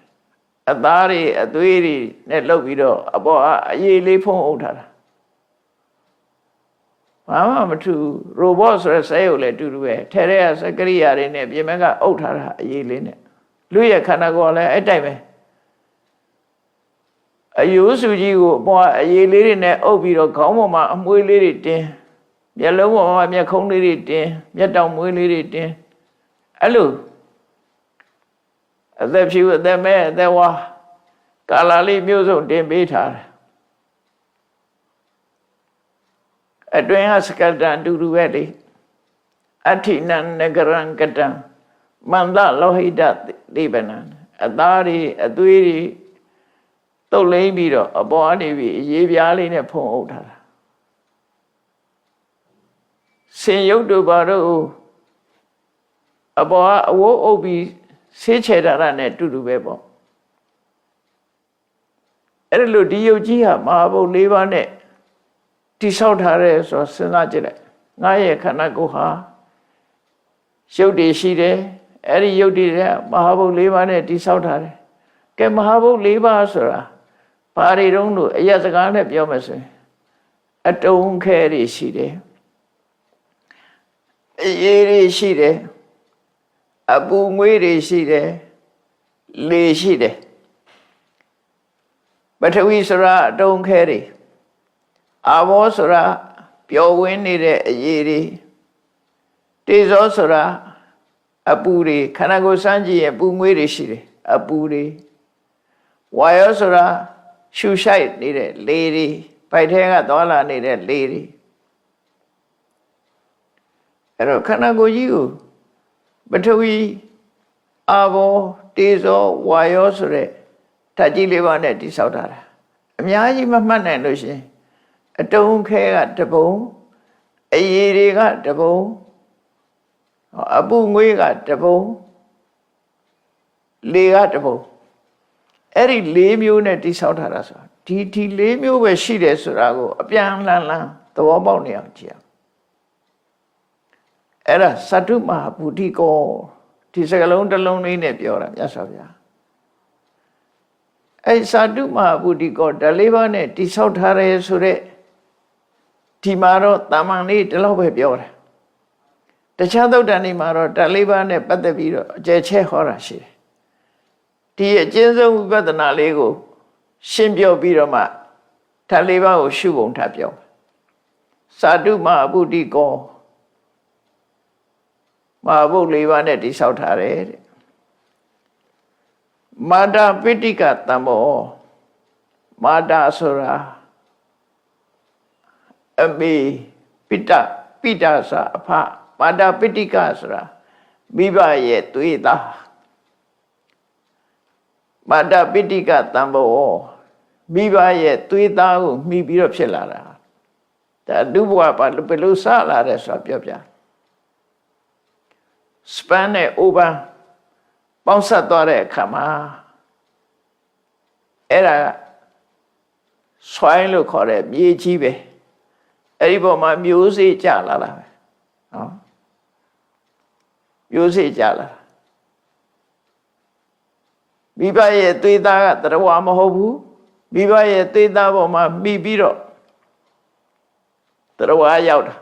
အသားတွေအသွေးတွေနဲ့လုပ်ပြီးတော့အပေါ်အရေးလေးဖုံးအုပ်ထားတာဘာမှမထူရိုဘော့ဆိုတဲ့ဆဲရုပ်လည်းတူတူပဲထဲထဲကစကရိယာတွေနဲ့ပြင်မဲ့ကအုပ်ထားတာအရေးလေးနဲ့လူရဲ့ခန္ဓာကိုယ်လည်းအဲ့တိုက်ပဲအယိုးစုကြီးကိုအပေါ်အရေးလေးတွေနဲ့အုပ်ပြီးတော့ခေါင်းပေါ်မှာအမွှေးလေးတွေတင်းမျက်လုံးပေါ်မှာမျက်ခုံးလေးတွေတင်းမျက်တောင်မွှေးလေးတွေတင်းအဲ့လိုအသက်ဖြူအသက်မဲအသက်ဝါကာလာလေးမျိုးစုံတင်ပေးထားတယ်အတွင်းဟာစကတံတူတူပဲလေအဋ္ဌိနံနဂရံကတံမန္တလောဟိတတိပနံအသားတွေအသွေးတွေတုတ်လိမ့်ပြီးတော့အပေါ်ကနေပြီးရေပြားလေးနဲ့ဖုံးအုပ်ထားတာဆင်ရုပ်တို့ဘာတို့အပေါ်ကအဝိုးအုပ်ပြီးဆေးချေတာနဲ့တူတူပဲပေါ့အဲ့ဒါလို့ဒီယုတ်ကြီးဟာမဟာဘုတ်၄ပါးနဲ့တိဆောက်ထားတယ်ဆိုတော့စဉ်းစားကြည့်လိုက်ငါရဲ့ခန္ဓာကိုယ်ဟာရုပ်တွေရှိတယ်အဲ့ဒီရုပ်တွေမဟာဘုတ်၄ပါးနဲ့တိဆောက်ထားတယ်ကဲမဟာဘုတ်၄ပါးဆိုတာဘာတွေတုံးလို့အရက်စကားနဲ့ပြောမယ်ဆိုရင်အတုံးခဲတွေရှိတယ်အရေးတွေရှိတယ်အပူငွေးတွေရှိတယ်လေရှိတယ်ပထဝီဆိုတာအတုံးခဲတွေအာဘောဆိုတာပျော်ဝင်းနေတဲ့အရေးတွေတေဇောဆိုတာအပူတွေခန္ဓာကိုယ်စမ်းကြည့်ရင်ပူငွေးတွေရှိတယ်အပူတွေဝါယောဆိုတာရှူရှိုက်နေတဲ့လေတွေပိုက်ထဲကသွားလာနေတဲ့လေတွေအဲ့တော့ခန္ဓာကိုယ်ကြီးကိုပထဝီအာဘောတေဇောဝါယောဆိုတဲ့ဓာတ်ကြီးလေးပါးနဲ့တိဆောက်ထားတာအများကြီးမမှတ်နိုင်လို့ရှင် အတုံးခဲကတပုံအရည်တွေကတပုံအပူငွေးကတပုံလေကတပုံအဲ့ဒီ၄မျိုးနဲ့တိဆောက်ထားတာဆိုဒီ၄မျိုးပဲရှိတယ်ဆိုတာကိုအပြန်လှန်သဘောပေါက်နေအောင်ကြည့်အောင်အဲ့ဒါသတ္တုမဟာပုတိကောဒီစကလုံးတစ်လုံးလေးနဲ့ပြောတာမြတ်စွာဘုရားအဲ့သတ္တုမဟာပုတိကောဓာတ်၄ပါးနဲ့တိဆောက်ထားတယ်ဆိုတဲ့ဒီမှာတော့တာမန်လေးဒီလောက်ပဲပြောတယ်တခြားသုတ်တန်တွေမှာတော့ဓာတ်၄ပါးနဲ့ပတ်သက်ပြီးတော့အကျယ်ချဲ့ဟောတာရှိတယ်ဒီအကျဉ်းဆုံးဝိပဿနာလေးကိုရှင်းပြပြီးတော့မှဓာတ်၄ပါးကိုရှုပုံထပ်ပြောသတ္တုမဟာပုတိကောမဟာဘုတ်၄ပါးနဲ့တိဆောက်ထားတယ်တဲ့မာတာပိဋိကတံဘောမာတာဆိုတာအမေပိတစာအဖမာတာပိဋိကဆိုတာမိဘရဲ့သွေးသားမာတာပိဋိကတံဘောမိဘရဲ့သွေးသားကိုမှီပြီးတော့ဖြစ်လာတာဒါဒုဘဝဘယ်လိုစလာတယ်ဆိုတာပြောပြစပန်နဲ့အိုဘန်ပေါင်းဆက်သွားတဲ့အခါမှာအဲ့ဒါဆွိုင်းလို့ခေါ်တဲ့မြေကြီးပဲအဲ့ဒီပေါ်မှာမျိုးစေ့ကျလာတာပဲနော်မျိုးစေ့ကျလာမိဘရဲ့သွေးသားကတရားမဟုတ်ဘူးမိဘရဲ့သွေးသားပေါ်မှာမိပြီးတော့တရားရောက်တာ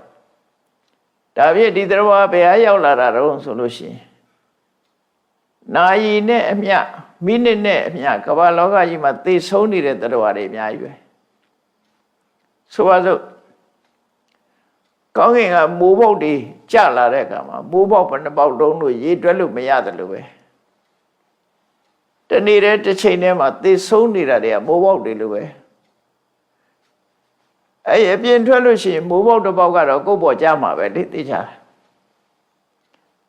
ဒါဖြင့်ဒီတရားဘယ်ဟာရောက်လာတာတော့ဆိုလို့ရှိရင်နာယီနဲ့အမျှမိနစ်နဲ့အမျှကမ္ဘာလောကကြီးမှာသေဆုံးနေတဲ့တရားတွေအများကြီးပဲဆိုပါစို့ကောင်းကင်ကမိုးပေါက်တွေကျလာတဲ့အခါမှာမိုးပေါက်ဘယ်နှပေါက်တုံးလို့ရေတွက်လို့မရတယ်လို့ပဲတနေ့တည်းတစ်ချိန်တည်းမှာသေဆုံးနေတာတွေကမိုးပေါက်တွေလို့ပဲအဲ့အပြင်ထွက်လို့ရှိရင်မိုးပေါက်တစ်ပေါက်ကတော့ကိုယ့်ပေါ်ကျမှာပဲလေသိချတယ်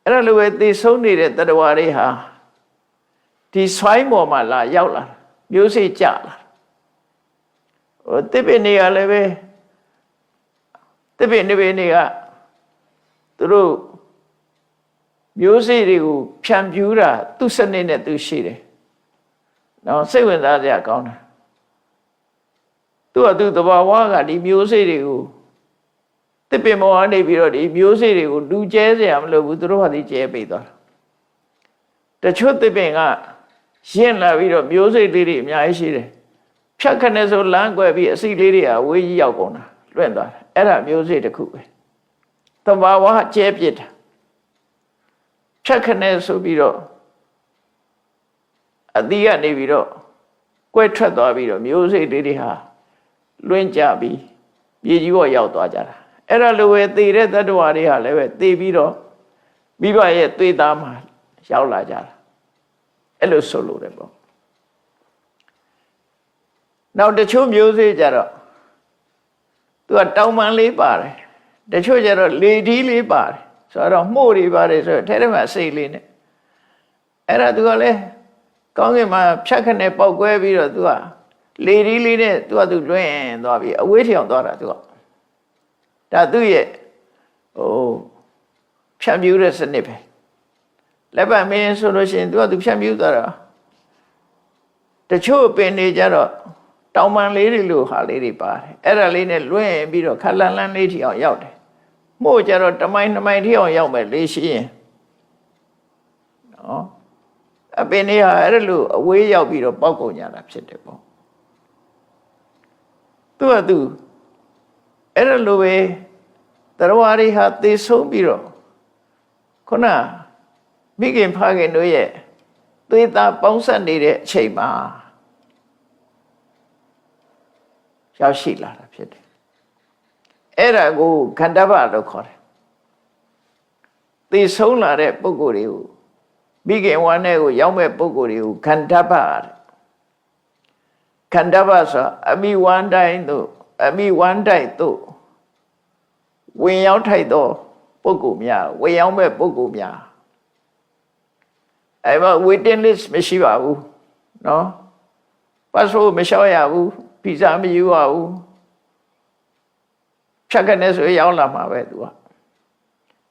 အဲ့ဒါလိုပဲသေဆုံးနေတဲ့တရားတွေဟာဒီဆွိုင်းပေါ်မှာလာရောက်လာမျိုးစေ့ကျလာတစ်ပင်တွေကလည်းပဲတစ်ပင်တွေကသူတို့မျိုးစေ့တွေကိုဖြန့်ဖြူးတာသူ့စနစ်နဲ့သူရှိတယ်နော်စိတ်ဝင်စားစရာကောင်းတယ်သူ့သဘာဝကဒီမျိုးစေ့တွေကိုတစ်ပင်ပေါ်ကနေပြီးတော့ဒီမျိုးစေ့တွေကိုလူကျဲစရာမလိုဘူးသူတို့ဟာဒီကျဲပေးသွားတာတချို့တစ်ပင်ကရင့်လာပြီးတော့မျိုးစေ့လေးတွေအများကြီးရှိတယ်ဖြတ်ခနဲ့ဆိုလမ်းကွယ်ပြီးအစီလေးတွေကဝေးကြီးရောက်ကုန်တာလွင့်သွားတယ်အဲ့ဒါမျိုးစေ့တစ်ခုပဲသဘာဝကျဲပြစ်တာဖြတ်ခနဲ့ဆိုပြီးတော့အသီးကနေပြီးတော့ကွဲထွက်သွားပြီးတော့မျိုးစေ့လေးတွေဟာလွင့်ကြပြီးမြေကြီးပေါ်ရောက်သွားကြတာအဲ့ဒါလိုပဲသေတဲ့တ attva တွေဟာလည်းပဲသေပြီးတော့မိဘရဲ့သွေးသားမှာရောက်လာကြတာအဲ့လိုဆိုလို့တယ်ပေါ့နောက်တချို့မျိုးစေ့ကြတော့သူကတောင်ပန်လေးပါတယ်တချို့ကြတော့လေဒီလေးပါတယ်ဆိုတော့မှုတွေပါတယ်ဆိုတော့ထဲထဲမှာစိတ်လေးနဲ့အဲ့ဒါသူကလည်းကောင်းကင်မှာဖြတ်ခနဲ့ပေါက်ကွဲပြီးတော့သူကလေဒီလေးနဲ့သူလွင့်သွားပြီးအဝေးထျောင်သွားတာသူကဒါသူ့ရဲ့ဖြန့်ဖြူးတဲ့စနစ်ပဲလက်ပတ်မင်းဆိုလို့ရှိရင်သူဖြန့်ဖြူးသွားတာတချို့ပင်နေကြတော့တောင်ပန်လေးတွေလိုဟာလေးတွေပါတယ်အဲ့ဒါလေးနဲ့လွင့်ပြီးတော့ခက်လန်းလန်းလေးထီအောင်ရောက်တယ်မို့ကြတော့တမိုင်2မိုင်ထီအောင်ရောက်မယ်လေးရှိရင်နော်အပင်တွေဟာအဲ့လိုအဝေးရောက်ပြီးတော့ပေါက်ကုန်ကြတာဖြစ်တယ်ပေါ့သူအဲ့လိုပဲတရားတွေဟာသေဆုံးပြီးတော့ခုနမိခင်ဖခင်တို့ရဲ့သွေးသားပေါင်းဆက်နေတဲ့အချိန်မှာရောက်ရှိလာတာဖြစ်တယ်အဲ့ဒါကိုခန္ဓာဘလို့ခေါ်တယ်သေဆုံးလာတဲ့ပုဂ္ဂိုလ်တွေကိုမိခင်ဝမ်းထဲကိုရောက်မဲ့ပုဂ္ဂိုလ်တွေကိုခန္ဓာဘခန္ဓာဘဆိုအမိဝမ်းတိုင်းတို့အမိဝမ်းတိုက်တို့ဝင်ရောက်ထိုက်သောပုဂ္ဂိုလ်များဝင်ရောက်မဲ့ပုဂ္ဂိုလ်များအဲ့မှာ waiting list မရှိပါဘူးနော် passport မလျှောက်ရဘူးဗီဇာမယူရဘူး ဖြတ်ကနေဆိုရောက်လာမှာပဲသူက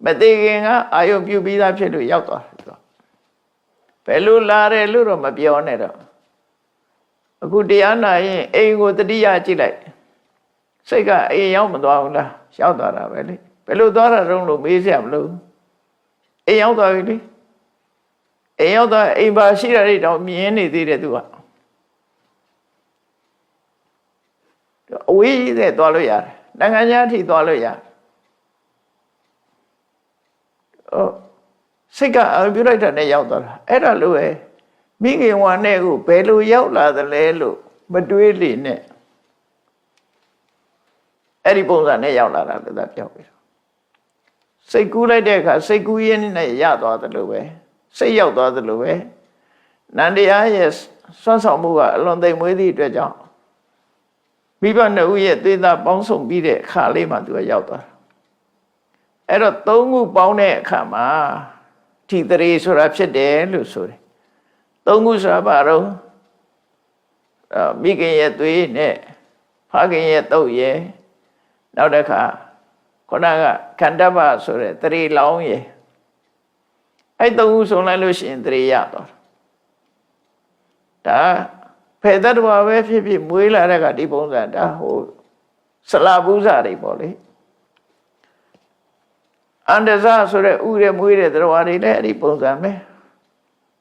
မသေးခင်ကအာယုပြုပြီးသားဖြစ်လို့ရောက်သွားတယ်သူကဘယ်လိုလာတယ်လို့တော့မပြောနဲ့တော့အခုတရားနာရင်အိမ်ကိုတတိယကြည့်လိုက်စိတ်ကအိမ်ရောက်မသွားဘူးလားရောက်သွားတာပဲလေဘယ်လိုသွားတာတုံးလို့မေးစရာမလိုအိမ်ရောက်သွားပြီလေအိမ်ရောက်သွားအိမ်ပါရှိတာတွေတော့မြင်နေသေးတယ်သူကအဝေးကြီးတဲ့သွားလို့ရတယ်နိုင်ငံခြားအထိသွားလို့ရတယ်စိတ်ကအပြုလိုက်တာနဲ့ရောက်သွားတာအဲ့ဒါလိုပဲမိခင်ဝါနဲ့ကိုဘယ်လိုရောက်လာသလဲလို့မတွေးလေနဲ့အဲ့ဒီပုံစံနဲ့ရောက်လာတာလို့သာပြောပြီးတော့စိတ်ကူးလိုက်တဲ့အခါစိတ်ကူးရင်းနဲ့ရသွားတယ်လို့ပဲစိတ်ရောက်သွားတယ်လို့ပဲနန္တရားရဲ့စွမ်းဆောင်မှုကအလွန်သိမ်မွေးသည့်အတွက်ကြောင့်မိဘနှစ်ဦးရဲ့သွေးသားပေါင်းစုံပြီးတဲ့အခါလေးမှသူကရောက်သွားတာအဲ့တော့သုံးခုပေါင်းတဲ့အခါမှာထိတရေဆိုတာဖြစ်တယ်လို့ဆိုတယ်သုံးခုဆိုတာဘာတော့မိခင်ရဲ့သွေးနဲ့ဖခင်ရဲ့တုပ်ရဲ့နောက်တစ်ခါခုနကခန္ဓာဘဆိုတဲ့တရေလောင်းရဲ့အဲ့သုံးခုဆုံးလိုက်လို့ရှိရင်တရေရသွားတာဒါဖယ်တတ်တော်ပဲဖြစ်ဖြစ်မွေးလာတဲ့ကဒီပုံစံဒါဟိုဆလာဘူးစာတွေပေါ့လေအန္တဇဆိုတဲ့ဥရမွေးတဲ့တော်တွေလည်းအဲ့ဒီပုံစံပဲ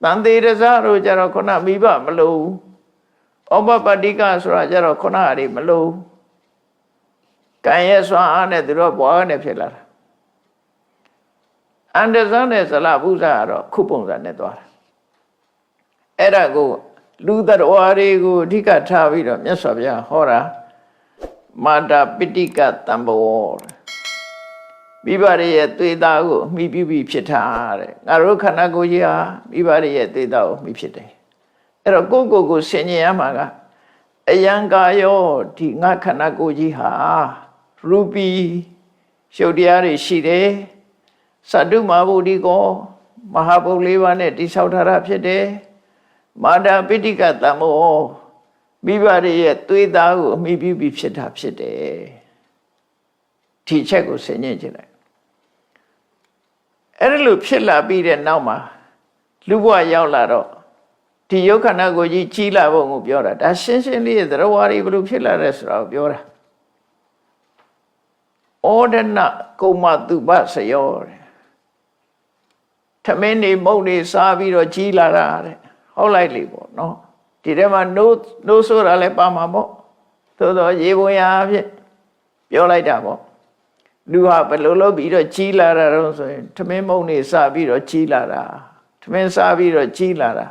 တန်သေးရဇတို့ကြတော့ခုနမိဘမလို့ဩပပတိကဆိုတာကြတော့ခုနအတွေမလို့ကံရဲ့စွမ်းအားနဲ့သူတို့ဘွားနဲ့ဖြစ်လာတာအန္တဇနဲ့ဆလာဘူးစာကတော့ခုပုံစံနဲ့သွားတာအဲ့ဒါကိုလူတော်တွေကိုအဓိကထားပြီးတော့မြတ်စွာဘုရားဟောတာမာတာပိဋိကတံဘောမိဘရဲ့သွေးသားကိုမိပြုပြီးဖြစ်တာတဲ့ငါတို့ခန္ဓာကိုယ်ကြီးဟာမိဘရဲ့သွေးသားကိုမိဖြစ်တယ်အဲ့တော့ကိုဆင်ញင်ရမှာကအယံကာယောဒီငါခန္ဓာကိုယ်ကြီးဟာရူပီရှုပ်တရားတွေရှိတယ်သတ္တုမဟာဗုဒ္ဓိကောမဟာဘုတ်၄ပါးနဲ့တိဆောက်ထားတာဖြစ်တယ်မာတာပိဋိကတံမောမိဘရဲ့သွေးသားကိုအမိပြုပြီးဖြစ်တာဖြစ်တယ်ဒီချက်ကိုဆင်ញင်ကြည့်လိုက်အဲ့ဒါလို့ဖြစ်လာပြီးတဲ့နောက်မှာလူဘဝရောက်လာတော့ဒီယုတ်ခန္ဓာကိုကြီးကြီးလာဖို့ကိုပြောတာဒါရှင်းရှင်းလေးသရဝါရီဘလို့ဖြစ်လာတဲ့ဆိုတာကိုပြောတာဩဒနကုမတုပဆယောတဲ့ထမင်းနေမုတ်နေစားပြီးတော့ကြီးလာတာတဲ့ဟုတ်လိုက်လေပေါ့နော်ဒီထဲမှာနိုးဆိုတာလည်းပါမှာပေါ့သို့တော့ရေပုံရအဖြစ်ပြောလိုက်တာပေါ့လူဟာဘယ်လိုလုပ်ပြီးတော့ကြီးလာတာတော့ဆိုရင်ထမင်းမုတ်နေစားပြီးတော့ကြီးလာတာထမင်းစားပြီးတော့ကြီးလာတာ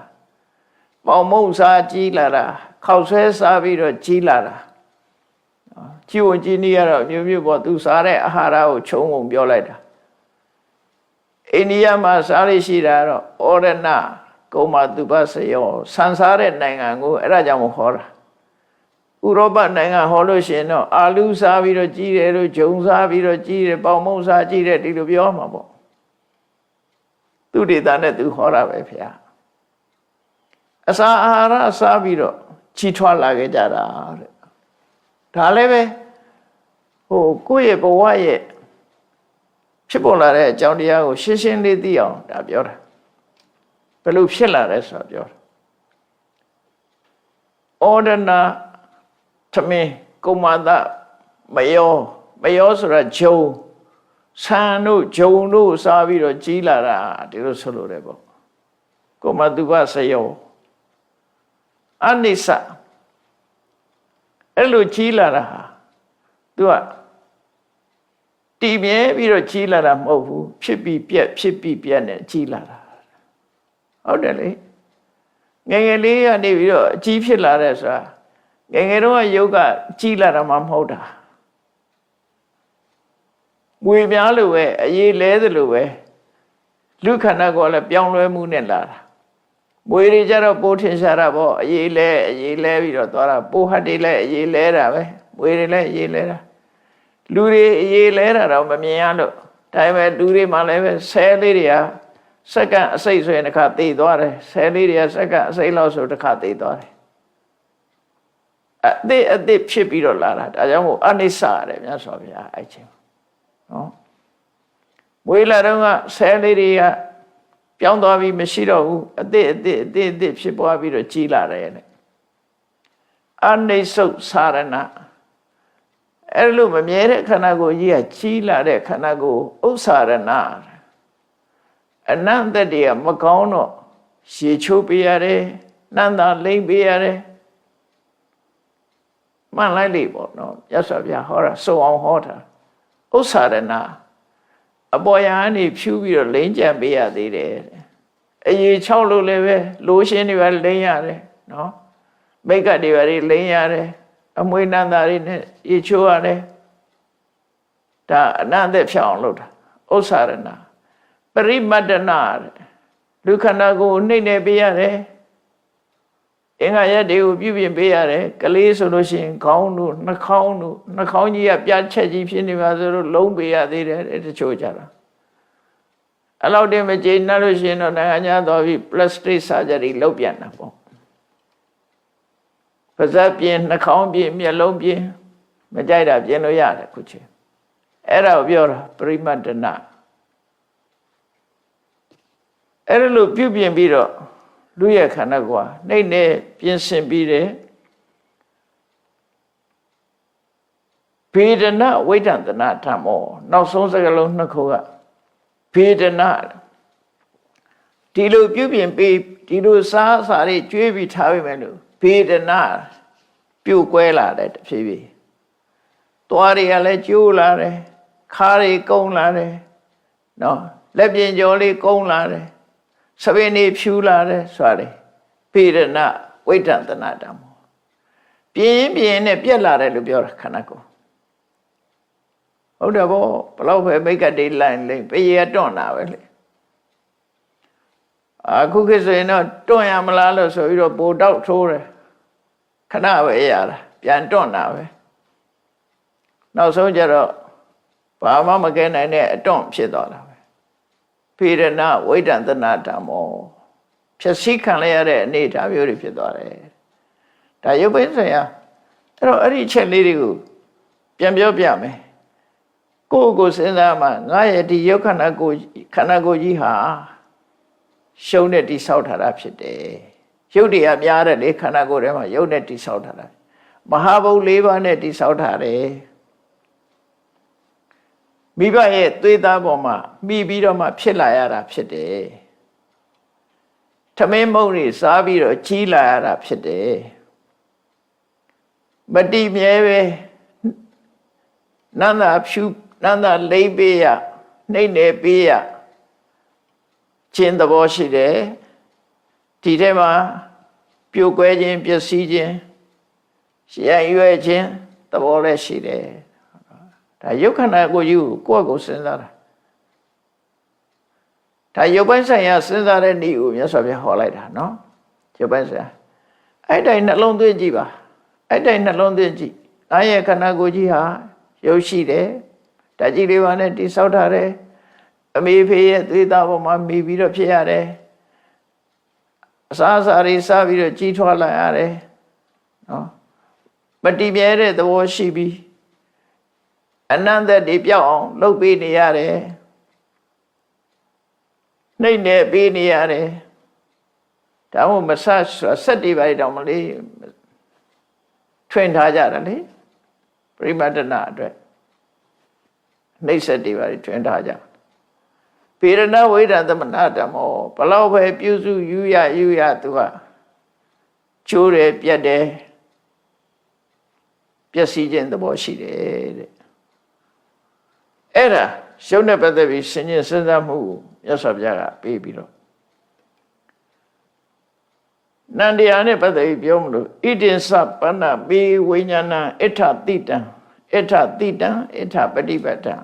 ပေါင်မုတ်စားကြီးလာတာခောက်ဆွဲစားပြီးတော့ကြီးလာတာကြီးဝင်ကြီးနေရတော့မျိုးပေါ့သူစားတဲ့အာဟာရကိုခြုံငုံပြောလိုက်တာအိန္ဒိယမှာစားရရှိတာတော့ဩရဏကုမတုပဆယောဆန်စားတဲ့နိုင်ငံကိုအဲ့ဒါကြောင့်မခေါ်တာဥရောပနိုင်ငံဟောလို့ရှိရင်တော့အာလူစားပြီးတော့ကြီးတယ်လို့ဂျုံစားပြီးတော့ကြီးတယ်ပေါင်မုံစားကြီးတယ်ဒီလိုပြောမှာပေါ့သူဒေတာနဲ့သူဟောတာပဲဖေ။အစာအာဟာရစားပြီးတော့ကြီးထွားလာခဲ့ကြတာတဲ့။ဒါလည်းပဲဟိုကိုယ့်ရဲ့ဘဝရဲ့ဖြစ်ပေါ်လာတဲ့အကြောင်းတရားကိုရှင်းရှင်းလေးသိအောင်ဒါပြောတာဘယ်လိုဖြစ်လာလဲဆိုတာပြောတာဩဒနာသမင်းကုမတမယောဆိုတာဂျုံဆန်တို့ဂျုံတို့စားပြီးတော့ကြီးလာတာဒီလိုဆိုလို့တယ်ပေါ့ကုမတုပဆယောအနိစ္စအဲ့လိုကြီးလာတာဟာသူကတည်မြဲပြီးတော့ကြီးလာတာမဟုတ်ဘူးဖြစ်ပြီးပြက်ဖြစ်ပြီးပြက်နဲ့ကြီးလာတာဟုတ်တယ်လေငယ်ငယ်လေးကနေပြီးတော့အကြီးဖြစ်လာတဲ့ဆိုတာငယ်ငယ်တော့ယုတ်ကကြီးလာတာမှမဟုတ်တာငွေပြားလိုပဲအရေးလဲသလိုပဲလူခန္ဓာကိုလည်းပြောင်းလဲမှုနဲ့လာတာမွေတွေကြတော့ပိုးထင်ရှားတာပေါ့အရေးလဲပြီးတော့သွားတာပိုးဟတ်တွေလည်းအရေးလဲတာပဲမွေတွေလည်းအရေးလဲတာလူတွေအရေးလဲတာတော့မမြင်ရလို့ဒါပေမဲ့လူတွေမှလည်းပဲဆဲလေးတွေကစက္ကန့်အစိတ်ဆိုရင်တစ်ခါသေသွားတယ်ဆဲလေးတွေကစက္ကန့်အစိတ်လောက်ဆိုတစ်ခါသေသွားတယ် အသစ်ဖြစ်ပြီးတော့လာတာဒါကြောင့်မို့အနိစ္စရတယ်မြတ်စွာဘုရားအဲ့ချင်းနော်မွေးလာတော့ကဆဲလေးတွေကပြောင်းသွားပြီးမရှိတော့ဘူးအသစ်ဖြစ်ပွားပြီးတော့ကြီးလာတယ်တဲ့အနိစ္စစာရဏအဲ့လိုမမြဲတဲ့ခန္ဓာကိုယ်ကြီးကကြီးလာတဲ့ခန္ဓာကိုယ်ဥစ္စာရဏအနန္တတည်းကမကောင်းတော့ရှည်ချိုးပေးရတယ်နန္တာလိမ့်ပေးရတယ်မှန်လိုက်လေပေါ့နော်မြတ်စွာဘုရားဟောတာစုံအောင်ဟောတာဥစ္စာရဏအပေါ်ယံကနေဖြူးပြီးတော့လိမ့်ကြံပေးရသေးတယ်အရေ6လို့လည်းပဲလိုရှင်းတွေပဲလိမ့်ရတယ်နော်မိတ်ကတွေပဲလိမ့်ရတယ်အမွေနန္တာတွေနဲ့ရေချိုးရတယ်ဒါအနန္တဖြောင်းလို့တာဥစ္စာရဏပရိမတ္တနာလူခန္ဓာကိုယ်နှိမ့်နေပေးရတယ်အင်္ဂါရက်တွေကိုပြုပြင်ပေးရတယ်ကလေးဆိုလို့ရှိရင်ခေါင်းတို့နှာခေါင်းကြီးကပြတ်ချက်ကြီးဖြစ်နေပါဆိုတော့လုံးပေးရသေးတယ်တချို့ကြတာအဲ့လောက်တည်းမကျေနပ်လို့ရှိရင်တော့နိုင်ငံခြားသွားပြီး plastic surgery လုပ်ပြန်တာပေါ့ပါးစပ်ပြင်နှာခေါင်းပြင်မျက်လုံးပြင်မကြိုက်တာပြင်လို့ရတယ်ခုချင်းအဲ့ဒါကိုပြောတာပရိမတ္တနာအဲ့ဒါလို့ပြုပြင်ပြီးတော့လူရဲ့ခန္ဓာကိုယ်နှိမ့်နေပြင်ဆင်ပြီးတယ်ဗေဒနာဝိဒန္တနာဓမ္မောနောက်ဆုံးစကားလုံးနှစ်ခုကဗေဒနာဒီလိုပြုပြင်ပြီးဒီလိုစားစာတွေကျွေးပြီးထားပြီမယ်လို့ဗေဒနာပြုတ်ကွဲလာတယ်တဖြည်းဖြည်းသွားတွေကလည်းကျိုးလာတယ်ခါးတွေကုန်းလာတယ်နော်လက်ပြင်ကျော်လေးကုန်းလာတယ်စပင်းတွေဖြူလာတယ်ဆိုရတယ်ဗေဒနာဝိဒန္တနာဓမ္မောပြင်းနဲ့ပြက်လာတယ်လို့ပြောတာခန္ဓာကိုယ်ဟုတ်တယ်ဗောဘလောက်ပဲမိတ်ကတိလိုက်လိမ့်ပရေတွန့်တာပဲလေအခုခေတ်ဆိုရင်တော့တွန့်ရမလားလို့ဆိုပြီးတော့ပိုတောက်ထိုးတယ်ခဏပဲရတာပြန်တွန့်တာပဲနောက်ဆုံးကျတော့ဘာမှမကဲနိုင်တဲ့အတွန့်ဖြစ်သွားတာပဲဗေဒနာဝိဒန္တနာဓမ္မောဖြည့်စည်းခံရတဲ့အနေအထားမျိုးတွေဖြစ်သွားတယ်ဒါရုပ်ပိုင်းဆိုင်ရာအဲ့တော့အဲ့ဒီချက်လေးတွေကိုပြန်ပြောပြမယ်ကိုယ်စဉ်းစားမှငါရဲ့ဒီရုပ်ခန္ဓာကိုယ်ကြီးဟာရှုံးနဲ့တိဆောက်ထားတာဖြစ်တယ်ရုပ်တွေကများတဲ့လေခန္ဓာကိုယ်ထဲမှာရုပ်နဲ့တိဆောက်ထားတာမဟာဘုတ်၄ပါးနဲ့တိဆောက်ထားတယ်မိဘရဲ့သွေးသားပေါ်မှာမိပြီးတော့မှဖြစ်လာရတာဖြစ်တယ်ထမင်းမုံတွေစားပြီးတော့ကြီးလာရတာဖြစ်တယ်မတိမြဲပဲနန္တာဖြူနန္တာလိမ့်ပေးရနှိမ့်နေပေးရခြင်းသဘောရှိတယ်ဒီထဲမှာပြိုကွဲခြင်းပျက်စီးခြင်းရံရွယ်ခြင်းသဘောလည်းရှိတယ်ဒါယုတ်ခန္ဓာကိုယ်ကြီးကိုယ့်ကိုယ်စဉ်းစားတာဒါယုတ်ပိုင်းဆိုင်ရာစဉ်းစားတဲ့နည်းကိုမြတ်စွာဘုရားဟောလိုက်တာနော်ယုတ်ပိုင်းဆိုင်ရာအဲ့တိုင်းနှလုံးသွင်းကြည့်ပါအဲ့တိုင်းနှလုံးသွင်းကြည့်ငါရဲ့ခန္ဓာကိုယ်ကြီးဟာရုပ်ရှိတယ်ဓာတ်ကြီးလေးပါးနဲ့တိဆောက်ထားတယ်အမေဖေရဲ့သွေးသားပေါ်မှာမိပြီးတော့ဖြစ်ရတယ်အစားအစာတွေစားပြီးတော့ကြီးထွားလာရတယ်နော်မတည်မြဲတဲ့သဘောရှိပြီးအနန္တတည်းပြောက်အောင်လုပ်ပေးနေရတယ်နှိမ့်နေပေးနေရတယ်ဒါမှမဆတ်ဆက်တွေပါတောင်မလေးထွင်ထားကြတယ်လေပရိမတ္တနာအတွက်နှိမ့်ဆက်တွေပါထွင်ထားကြဗေဒနာဝိဒန္တနာဓမ္မောဘလောက်ပဲပြုစုယူရသူကကျိုးတယ်ပြတ်တယ်ပျက်စီးခြင်းသဘောရှိတယ်တဲ့အဲ့ဒါရှုံးတဲ့ပတ်သက်ပြီးစဉ်းကျင်စဉ်းစားမှုမြတ်စွာဘုရားကပေးပြီးတော့နန္တရားနဲ့ပတ်သက်ပြီးပြောမလို့ဣတိသပန္နပေဝိညာဏအဋ္ဌတိတံအဋ္ဌပฏิပတ္တံ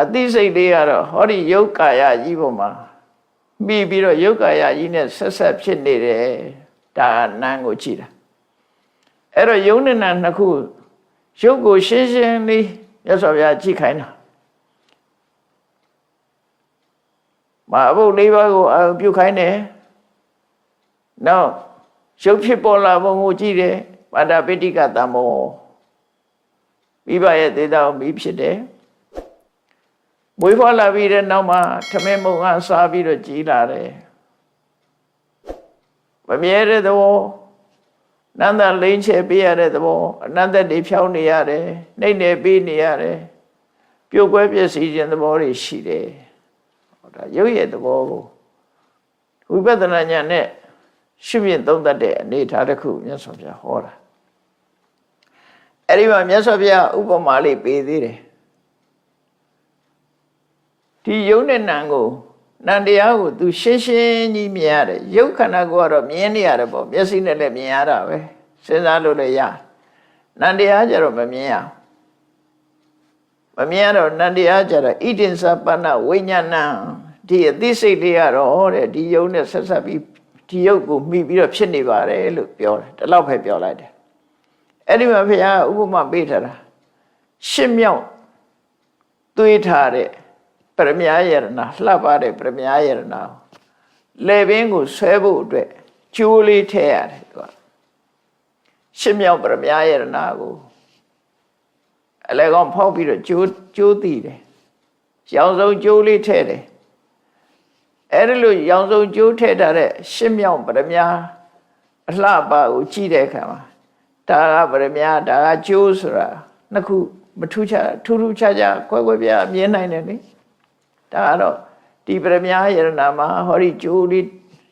အသိစိတ်လေးကတော့ဟောဒီယုတ်ကာယကြီးပေါ်မှာမိပြီးတော့ယုတ်ကာယကြီးနဲ့ဆက်ဖြစ်နေတယ်ဒါနန်းကိုကြည့်တာအဲ့တော့ယုံနဲ့နာနှစ်ခုရုပ်ကိုရှင်းရှင်းလေးမြတ်စွာဘုရားကြည့်ခိုင်းတာမဟာဘုတ်၄ပါးကိုအာပြုခိုင်းတယ်နောက် ရုပ်ဖြစ်ပေါ်လာပုံကိုကြည့်တယ်ပါဒပိဋကတံမောမိဘရဲ့သေတာကိုမိဖြစ်တယ်မွေးဖွားလာပြီးတဲ့နောက်မှာထမင်းမုံကစားပြီးတော့ကြီးလာတယ်မမြဲတဲ့သဘောနန္တလိမ့်ချေပေးရတဲ့သဘောအနန္တတွေဖြောင်းနေရတယ်နှိမ့်နေပေးနေရတယ်ပြုတ်ကွဲပြည့်စည်ခြင်းသဘောတွေရှိတယ်ဒါရုပ်ရဲ့သဘောကိုဝိပဿနာဉာဏ်နဲ့ရှုမြင်သုံးသပ်တဲ့အနေအထားတစ်ခုမြတ်စွာဘုရားဟောတာအဲ့ဒီမှာမြတ်စွာဘုရားဥပမာလေးပေးသေးတယ်ဒီယုံနဲ့နံကိုနံတရားကိုသူရှင်းရှင်းကြီးမြင်ရတယ်ရုပ်ခန္ဓာကိုကတော့မြင်နေရတယ်ပေါ့မျက်စိနဲ့လည်းမြင်ရတာပဲစဉ်းစားလို့လည်းရနံတရားကြတော့မမြင်ရမမြင်ရတော့နံတရားကြတော့ဣတိသပနဝိညာဏဒီအသိစိတ်လေးကတော့တဲ့ဒီယုံနဲ့ဆက်ဆက်ပြီးဒီယုတ်ကိုမိပြီးတော့ဖြစ်နေပါတယ်လို့ပြောတယ်ဒီလောက်ပဲပြောလိုက်တယ်အဲ့ဒီမှာဘုရားဥပမာပေးထားတာရှစ်မြောက်သွေးထားတဲ့ပရမယယရဏလှပတဲ့ပရမယယရဏလေပင်ကိုဆွဲဖို့အတွက်ကျိုးလေးထည့်ရတယ်သူကရှစ်မြောက်ပရမယယရဏကိုအလဲကောင်ဖောက်ပြီးတော့ကျိုးတည်တယ်ရောင်စုံကျိုးလေးထည့်တယ်အဲ့ဒီလိုရောင်စုံကျိုးထည့်ထားတဲ့ရှစ်မြောက်ပရမယအလှပကိုကြည့်တဲ့အခါမှာဒါကပရမယဒါကကျိုးဆိုတာနှစ်ခုမထူးခြားထူးထူးခြားခြားကွဲကွဲပြားမြင်နိုင်တယ်လေဒါကတော့ဒီပရမယယရဏမှာဟောဒီကျိုးလေး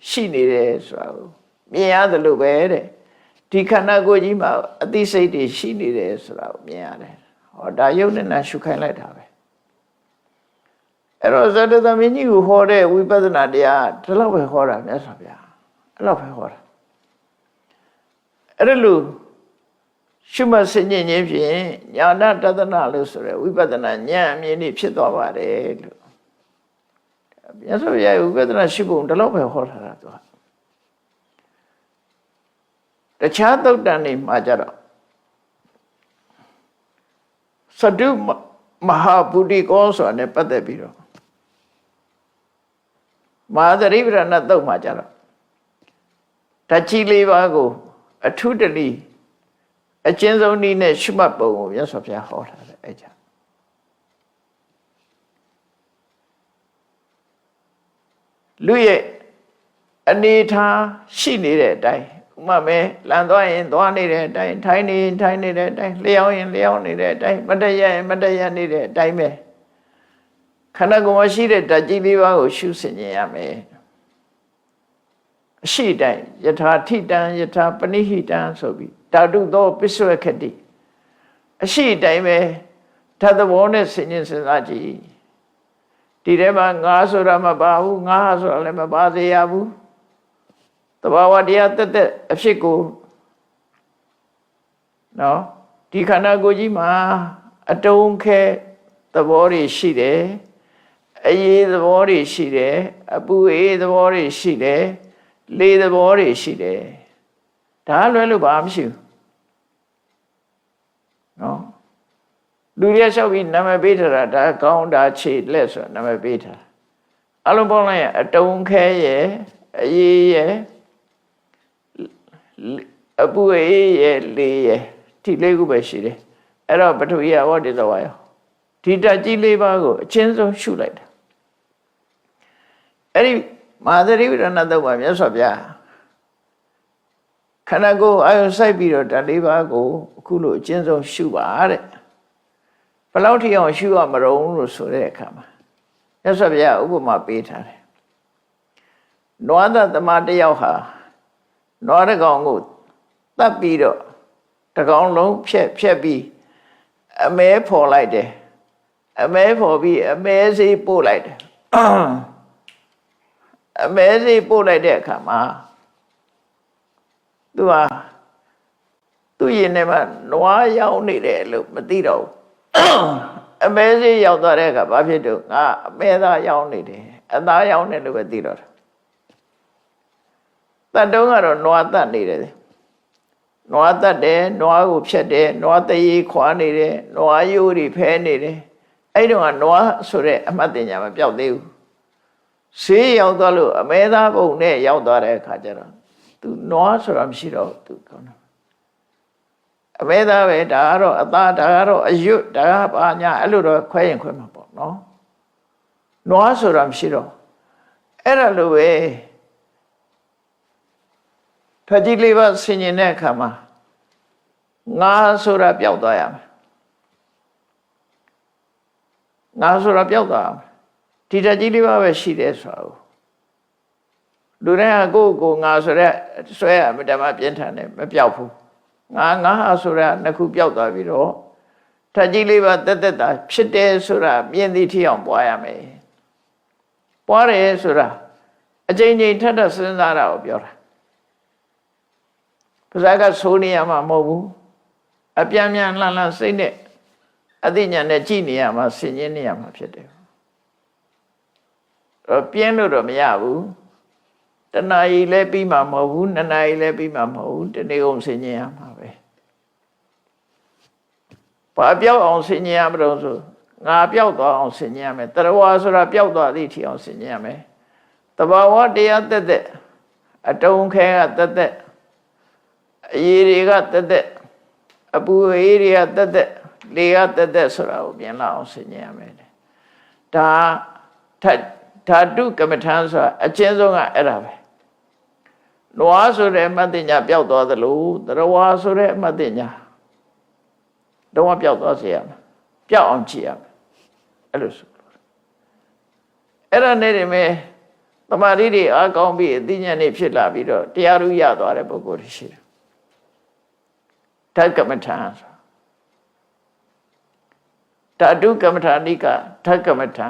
ရှိနေတယ်ဆိုတာကိုမြင်ရတယ်လို့ပဲတဲ့ဒီခန္ဓာကိုယ်ကြီးမှာအသိစိတ်တွေရှိနေတယ်ဆိုတာကိုမြင်ရတယ်ဟောဒါယုတ်နဲ့နာရှုခိုင်းလိုက်တာပဲအဲ့တော့ဇတသမင်းကြီးကိုဟောတဲ့ဝိပဿနာတရားဒီလောက်ပဲဟောတာမြတ်စွာဘုရားအဲ့လောက်ပဲဟောတာအဲ့ဒါလို့ရှုမှတ်စဉ်းကျင်ခြင်းဖြင့်ညာဏတဒနာလို့ဆိုရယ်ဝိပဿနာဉာဏ်အမြင်នេះဖြစ်သွားပါတယ်လို့မြတ်စွာဘုရားဝိပဿနာရှုပုံဒီလောက်ပဲဟောထားတာသူကတခြားသုတ်တန်တွေမှာကြတော့သတုမဟာဗုဒ္ဓကောဆိုတာနဲ့ပတ်သက်ပြီးတော့မဟာသရိပ္ပဏသုတ်မှာကြတော့ဓာတ်ကြီးလေးပါးကိုအထုတလိအကျဉ်းဆုံးနည်းနဲ့ရှုမှတ်ပုံကိုမြတ်စွာဘုရားဟောထားတယ်အဲ့ကြလူရဲ့အနေထားရှိနေတဲ့အတိုင်းဥမာမဲလမ်းသွားရင်သွားနေတဲ့အတိုင်းထိုင်နေရင်ထိုင်နေတဲ့အတိုင်းလျှောင်းရင်လျှောင်းနေတဲ့အတိုင်းမတည့်ရရင်မတည့်ရနေတဲ့အတိုင်းပဲခန္ဓာကိုယ်မှာရှိတဲ့ဓာတ်ကြီးလေးပါးကိုရှုဆင်ခြင်ရမယ်အရှိတိုင်းယထာထိတံယထာပနိဟိတံဆိုပြီးဓာတုသောပစ္စုခတိအရှိတိုင်းပဲဓာတ်သဘောနဲ့ဆင်ခြင်စဉ်းစားကြည့်ဒီထဲမှာငါဆိုတာမပါဘူးငါဆိုတာလည်းမပါစေရဘူးသဘာဝတရားတက်အဖြစ်ကိုနော်ဒီခန္ဓာကိုယ်ကြီးမှာအတုံးခဲသဘောတွေရှိတယ်အေးသဘောတွေရှိတယ်အပူအေးသဘောတွေရှိတယ်လေသဘောတွေရှိတယ်ဒါလွယ်လို့ဘာမှမရှိဘူးနော်လူရလျှောက်ပြီးနာမည်ပေးထားတာဒါကောင်းတာခြေလက်ဆိုတာနာမည်ပေးထားအလုံးပေါင်းလိုက်ရင်အတုံးခဲရဲ့အေးရဲ့အပူအေးရဲ့လေရဲ့ဒီလေးခုပဲရှိတယ်အဲ့တော့ပထဝီဝတ္တသဝါယောဒီဓာတ်ကြီးလေးပါးကိုအချင်းဆုံးရှုလိုက်တာအဲ့ဒီမဟာသရိပ္ပဏသုတ်မှာမြတ်စွာဘုရားခန္ဓာကိုယ်အာယုစိုက်ပြီးတော့ဓာတ်လေးပါးကိုအခုလိုအချင်းဆုံးရှုပါတဲ့ဘယ်လောက်ထိအောင်ရှုရမလို့လို့ဆိုတဲ့အခါမှာမြတ်စွာဘုရားဥပမာပေးထားတယ်နွားသသမတယောက်ဟာနွားတစ်ကောင်ကိုတတ်ပြီးတော့တစ်ကောင်လုံးဖြက်ပြီးအမဲဖော်လိုက်တယ်အမဲဖော်ပြီးအမဲစေးပို့လိုက်တယ်အမဲစေးပို့လိုက်တဲ့အခါမှာသူဟာသူ့ရင်ထဲမှာနွားရောက်နေတယ်လို့မသိတော့ဘူးအမဲစေးရောက်သွားတဲ့အခါဘာဖြစ်တော့ငါအမဲသားရောက်နေတယ်အသားရောက်နေလို့ပဲသိတော့တတ်တုံးကတော့နွားတတ်နေတယ်နွားတတ်တယ်နွားကိုဖြတ်တယ်နွားတရေခွာနေတယ်နွားရိုးတွေဖဲနေတယ်အဲ့တုန်းကနွားဆိုတဲ့အမှတ်တင်ညာမပြောက်သေးဘူးဆေးရောက်သွားလို့အမဲသားပုံနဲ့ရောက်သွားတဲ့အခါကျတော့ သူနွားဆိုတာမရှိတော့သူကောင်းတယ်အမေသားပဲဒါကတော့အသားဒါကတော့အယွတ်ဒါကဘာညာအဲ့လိုတော့ခွဲရင်ခွဲမှာပေါ့နော်နွားဆိုတာမရှိတော့အဲ့ဒါလိုပဲထွက်ကြီးလေးပါဆင်ញင်တဲ့အခါမှာငါဆိုတာပျောက်သွားရမယ်ငါဆိုတာပျောက်သွားရမယ်ဒီထွက်ကြီးလေးပါပဲရှိတယ်ဆိုတာကိုလူတိုင်းကကိုငါဆိုတဲ့ဆွဲရမတမပြင်းထန်တယ်မပျောက်ဘူးငါဟာဆိုတာနှစ်ခုပျောက်သွားပြီးတော့ထွက်ကြီးလေးပါတက်တာဖြစ်တယ်ဆိုတာမြင်သိထီအောင်ပွားရမယ်ပွားတယ်ဆိုတာအချိန်ချင်းထပ်ထပ်စဉ်းစားတာကိုပြောတာပါဇာကဆိုးနေရမှာမဟုတ်ဘူးအပြန်ပြန်လှန်လှန်စိတ်နဲ့အသိဉာဏ်နဲ့ကြည့်နေရမှာဆင်ခြင်နေရမှာဖြစ်တယ်တော့ပြင်းလို့တော့မရဘူးတဏှာကြီးလည်းပြီးမှာမဟုတ်ဘူးနှစ်နာရီလည်းပြီးမှာမဟုတ်ဘူးတနေ့ကုန်ဆင်ခြင်ရမှာပဲဘာပြောက်အောင်ဆင်ခြင်ရမလို့ဆိုငါပြောက်သွားအောင်ဆင်ခြင်ရမယ်တရဝါဆိုတာပြောက်သွားသည့်ထီအောင်ဆင်ခြင်ရမယ်တဘာဝတရားတက်တဲ့အတုံးခဲကတက်အရေးတွေကတက်အပူအေးတွေကတက်လေကတက်ဆိုတာကိုပြင်လာအောင်ဆင်ခြင်ရမယ်ဒါဓာတုကမ္မထံဆိုတာအချင်းဆုံးကအဲ့ဒါပဲနွားဆိုတဲ့အမတ်တင်ညာပျောက်သွားသလိုတရဝါဆိုတဲ့အမတ်တင်ညာတော့ပျောက်သွားစေရမယ်ပျောက်အောင်ကြည့်ရမယ်အဲ့လိုဆိုအဲ့ဒါနဲ့တည်းမဲ့တမာရီတွေအားကောင်းပြီးအသိဉာဏ်တွေဖြစ်လာပြီးတော့တရားဥရသွားတဲ့ပုဂ္ဂိုလ်တွေရှိတယ်ဓာတ်ကမ္မထံဓာတုကမ္မထာနိကဓာတ်ကမ္မထံ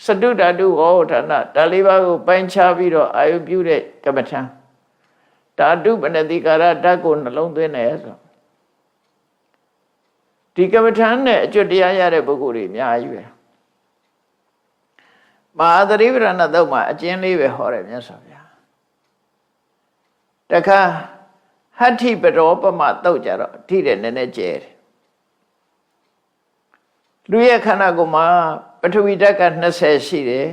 စတုဓာတုဟောဌာနဒါလေးပါးကိုပိုင်းခြားပြီးတော့အာယုပြုတဲ့ကမ္မထံဓာတုပနတိကာရဓာတ်ကိုနှလုံးသွင်းတယ်ဆိုဒီကမ္မထံနဲ့အကျွတ်တရားရတဲ့ပုဂ္ဂိုလ်တွေအများကြီးပဲမဟာသရိပ္ပဏသုတ်မှာအကျဉ်းလေးပဲဟောတယ်မြတ်စွာဘုရားတခါဟဋ္ဌိပရောပမသုတ်ကြတော့အထိတဲ့နည်းနည်းကျဲတယ်လူရဲ့ခန္ဓာကိုယ်မှာပထဝီဓာတ်က20ရှိတယ်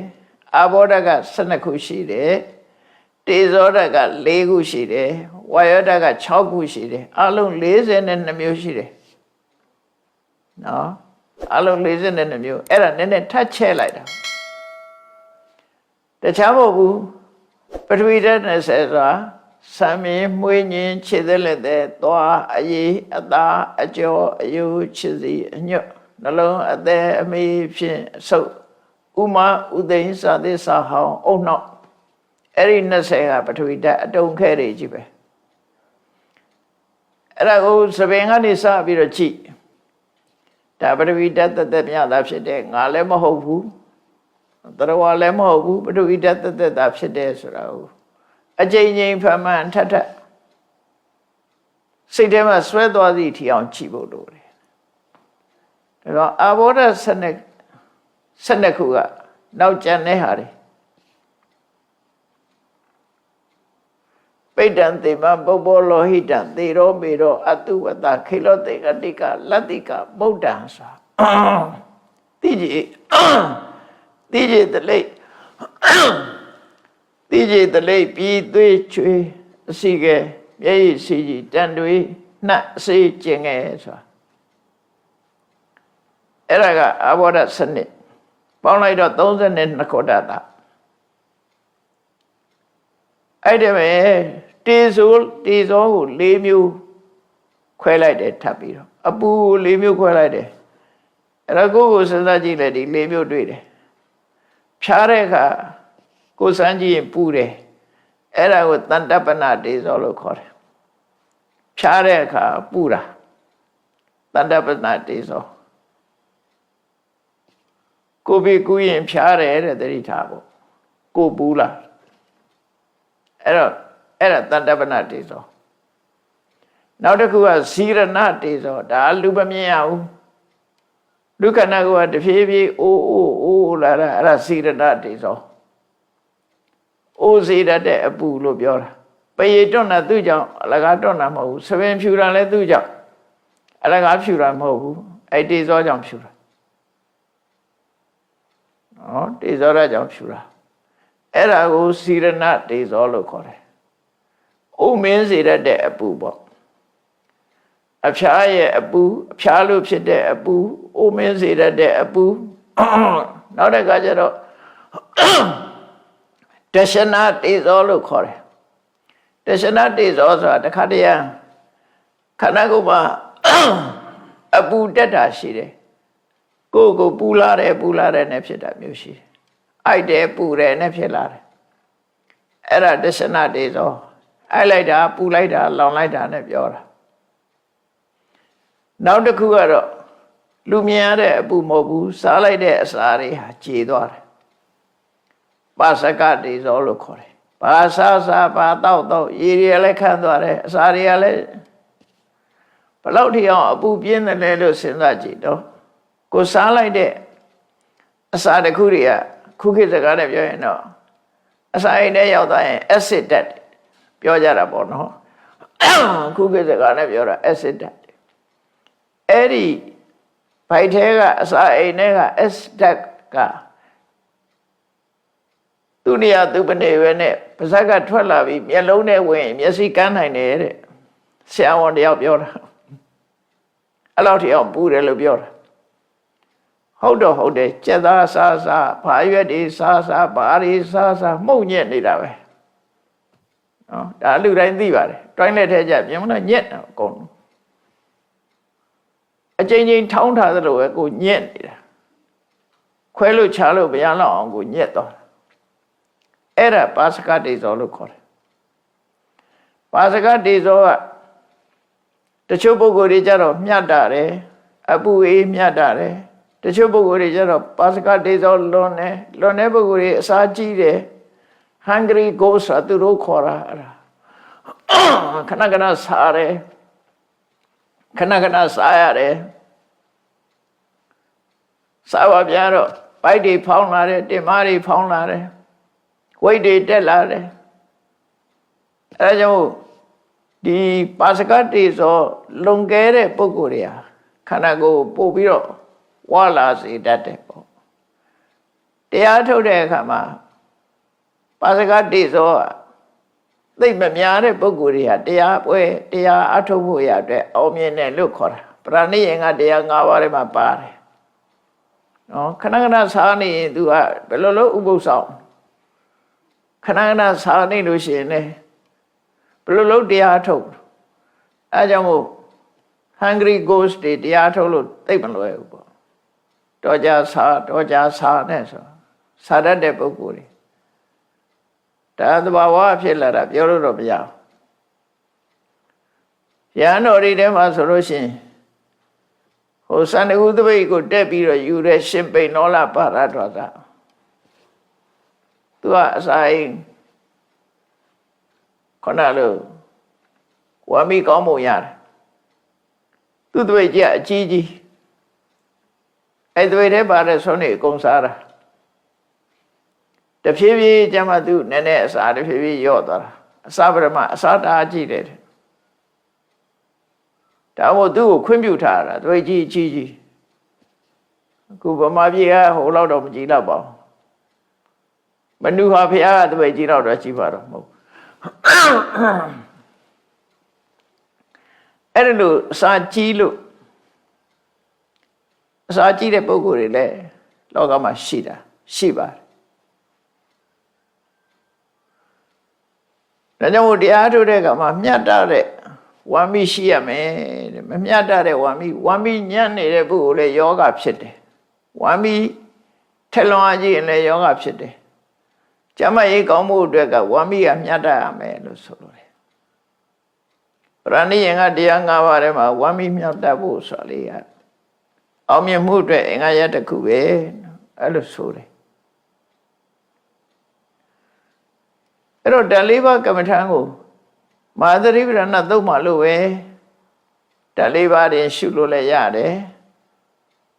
အာဘောဓာတ်က12ခုရှိတယ်တေဇောဓာတ်က4ခုရှိတယ်ဝါယောဓာတ်က6ခုရှိတယ်အလုံး42မျိုးရှိတယ်နော်အလုံး42မျိုးအဲ့ဒါနည်းနည်းထပ်ချဲ့လိုက်တာတခြားမဟုတ်ဘူးပထဝီဓာတ်20ဆိုတာဆံမင်းမွေးညင်းခြေသက်လက်သက်သွားအရေးအသားအကျော်အယုခြေစီအညွတ်နှလုံးအသက်အမေးဖြင့်အဆုပ်ဥမဥသိမ်းစာသစ္စာဟောင်းအုံနောက်အဲ့ဒီ20ကပထဝီဓာတ်အတုံခဲတွေကြီးပဲအဲ့ဒါကိုသဘင်ကနေစပြီးတော့ကြည့်ဒါပထဝီဓာတ်သက်မြတာဖြစ်တဲ့ငါလည်းမဟုတ်ဘူးတရဝါလည်းမဟုတ်ဘူးပထဝီဓာတ်သက်တာဖြစ်တဲ့ဆိုတာကိုအကျဉ်းချင်းဖမှန်ထထစိတ်ထဲမှာဆွဲသွားသည့်ထီအောင်ကြည့်ဖို့လိုတယ်ဒါတော့အာဘောဓ12ခုကနောက်ကျန်တဲ့ဟာတွေပိဋ္ဌံသေမပုပ္ပောလောဟိတံသေရောမေရောအတုဝတခေလောတေကတိကလတ္တိကဗုဒ္ဓံဆိုတိကြီးတလိပ်တိကြီးတလိပ်ပြီးသွေးချွေအစီကဲမျက်ရည်စီကြီးတန်တွေနှက်အစေးကျင်ငယ်ဆိုတာအဲ့ဒါကအာဘောဓစနစ်ပေါင်းလိုက်တော့32ခုဓာတ်အဲ့ဒီမဲ့တေဇောကို4မျိုးခွဲလိုက်တယ်ထပ်ပြီးတော့အပူကို4မျိုးခွဲလိုက်တယ်အဲ့ဒါကိုစဉ်းစားကြည့်လိုက်ဒီ4မျိုးတွေ့တယ်ဖြားတဲ့အခါကိုစမ်းကြည့်ရင်ပူတယ်အဲ့ဒါကိုတန်တပ္ပနတေဇောလို့ခေါ်တယ်ဖြားတဲ့အခါပူတာတန်တပ္ပနတေဇောကိုယ်ပြီးကူးရင်ဖြားတယ်တဲ့သတိထားဖို့ကိုပူလာအဲ့ဒါတန်တပ္ပနတေဇောနောက်တစ်ခုကဇီရဏတေဇောဒါလူမမြင်ရဘူးလူခန္ဓာကိုယ်ကတဖြည်းဖြည်းအိုးလာတာအဲ့ဒါဇီရဏတေဇောအိုးစေတတ်တဲ့အပူလို့ပြောတာပရေတွန်းတာသူ့ကြောင့်အလကားတွန်းတာမဟုတ်ဘူးသပင်ဖြူတာလည်းသူ့ကြောင့်အလကားဖြူတာမဟုတ်ဘူးအဲ့တေဇောကြောင့်ဖြူတာနော်တေဇောရကြောင့်ဖြူတာအဲ့ဒါကိုဇီရဏတေဇောလို့ခေါ်တယ် အိုးမင်းစေတဲ့အပူပေါ့အဖျားရဲ့အပူအဖျားလို့ဖြစ်တဲ့အပူအိုးမင်းစေတဲ့အပူနောက်တစ်ခါကျတော့တရှနာတေဇောလို့ခေါ်တယ်တရှနာတေဇောဆိုတာတခါတည်းခန္ဓာကိုယ်မှာအပူတက်တာရှိတယ်ကိုယ်ကိုပူလာတယ်နဲ့ဖြစ်တာမျိုးရှိတယ်အိုက်တယ်ပူတယ်နဲ့ဖြစ်လာတယ်အဲ့ဒါတရှနာတေဇောအိုက်လိုက်တာပူလိုက်တာလောင်လိုက်တာနဲ့ပြောတာနောက်တစ်ခုကတော့လူမြင်ရတဲ့အပူမဟုတ်ဘူးစားလိုက်တဲ့အစာတွေဟာကြေသွားတယ်ပါစကတေဇောလို့ခေါ်တယ်ဘာစားဘာတောက်ရေတွေလည်းခန်းသွားတယ်အစာတွေကလည်းဘယ်လောက်ထိအောင်အပူပြင်းတယ်လဲလို့စဉ်းစားကြည့်တော့ကိုစားလိုက်တဲ့အစာတစ်ခုတွေကခုခေတ်စကားနဲ့ပြောရင်တော့အစာအိမ်ထဲရောက်သွားရင် acid ဓာတ်ပြောကြတာပေါ့နော်ခုခေတ်စကားနဲ့ပြောတာ acid ဓာတ်အဲ့ဒီဘိုက်ထဲကအစာအိမ်ထဲက acid ဓာတ်ကသူနေရာသူပနေပဲနဲ့ပါးစပ်ကထွက်လာပြီးမျက်လုံးထဲဝင်မျက်စိကန်းနိုင်တယ်တဲ့ဆရာဝန်တယောက်ပြောတာအဲ့လောက်ထိအောင်ပူတယ်လို့ပြောတာဟုတ်တယ်ကြက်သားစားဘာရွက်တွေစားဘာတွေစားမှုန့်ညက်နေတာပဲနော်ဒါလူတိုင်းသိပါတယ်တွိုင်းလက်ထဲကျပြင်မလို့ညက်တာအကုန်အချိန်ချင်းထောင်းထားသလိုပဲကိုညက်နေတာခွဲလို့ချလို့မရတော့အောင်ကိုညက်တော့အဲ့ဒါပါစကတေဇောလို့ခေါ်တယ်ပါစကတေဇောကတချို့ပုဂ္ဂိုလ်တွေကြတော့မြတ်တာတယ်အပူအေးမြတ်တာတယ်တချို့ပုဂ္ဂိုလ်တွေကျတော့ပါစကတေဇောလွန်တဲ့ပုဂ္ဂိုလ်တွေအစာကြီးတယ် hungry ghost ဆိုသူတို့ခေါ်တာအဲ့ဒါခဏခဏစားတယ်ခဏခဏစားရတယ်စားပါဗျာတော့ဗိုက်တွေဖောင်းလာတယ်တင်မားတွေဖောင်းလာတယ်ဝိတ်တွေတက်လာတယ်အဲဒါကြောင့်ဒီပါစကတေဇောလွန်ကဲတဲ့ပုဂ္ဂိုလ်တွေဟာခန္ဓာကိုယ်ပို့ပြီးတော့ဝါလာစေတတ်တယ်ပေါ့တရားထုတ်တဲ့အခါမှာပါစကတေဇောကသိမများတဲ့ပုဂ္ဂိုလ်တွေဟာတရားအထုတ်ဖို့ရတဲ့အောင်မြင်တယ်လို့ခေါ်တာပရဏိယင်ကတရား၅ပါးထဲမှာပါတယ်နော်ခဏခဏစားနေရင် तू ကဘယ်လိုလုပ်ဥပုသ်ဆောင်ခဏခဏစားနေလို့ရှိရင်လည်းဘယ်လိုလုပ်တရားထုတ်အဲကြောင့်မို့ hungry ghost တွေတရားထုတ်လို့သိမလွယ်ဘူးပေါ့တော့ကြစားနဲ့ဆိုစားတတ်တဲ့ပုဂ္ဂိုလ်တွေဒါသဘာဝဖြစ်လာတာပြောလို့တော့မရဘူးရဟန်းတော်တွေထဲမှာဆိုလို့ရှိရင်ဟိုစန္ဒကုသပိတ်ကိုတက်ပြီးတော့ယူတဲ့ရှင်ပိဏောလပါရတော်သာသူကအစာအိမ်ခေါဏလို့ဝါမီကောင်းမှုရတယ်သူသပိတ်ကြီးအကြီးကြီးအဲ့သပိတ်ထဲပါတဲ့ဆုံးနေအကုန်စားတာတဖြည်းဖြည်းကျမှသူနည်းနည်းအစာတဖြည်းဖြည်းရော့သွားတာအစာပရမအစာတာကြည့်တယ်ဒါမို့သူ့ကိုခွင့်ပြုထားတာသပိတ်ကြီးအကြီးကြီးအခုဗမာပြည်ကဟိုလောက်တော့မကြည့်တော့ပါဘူးမနုဟာဖះကသပိတ်ကြီးတော့ကြည့်ပါတော့မဟုတ်အဲ့ဒါလို့အစာကြီးလို့အစာကြီးတဲ့ပုဂ္ဂိုလ်တွေလည်းလောကမှာရှိပါတယ်ဒါကြောင့်မို့တရားထုတ်တဲ့အခါမှာမြတ်တဲ့ဝါမိရှိရမယ်တဲ့မမြတ်တဲ့ဝါမိညံ့နေတဲ့ပုဂ္ဂိုလ်လည်းယောဂဖြစ်တယ်ဝါမိထက်လွန်အားကြီးရင်လည်းယောဂဖြစ်တယ်ကျမရေးကောင်းမှုအတွက်ကဝါမိကမြတ်တတ်ရမယ်လို့ဆိုလို့တယ်ပရဏိယင်ကတရား၅ပါးထဲမှာဝါမိမြတ်တတ်ဖို့ဆိုလေးကအောင်မြင်မှုအတွက်အင်္ဂါရတစ်ခုပဲအဲ့လိုဆိုတယ်အဲ့တော့ဓာတ်လေးပါးကမ္မထံကိုမဟာသရိပရဏသုံးပါလို့ပဲဓာတ်လေးပါးတင်ရှုလို့လည်းရတယ်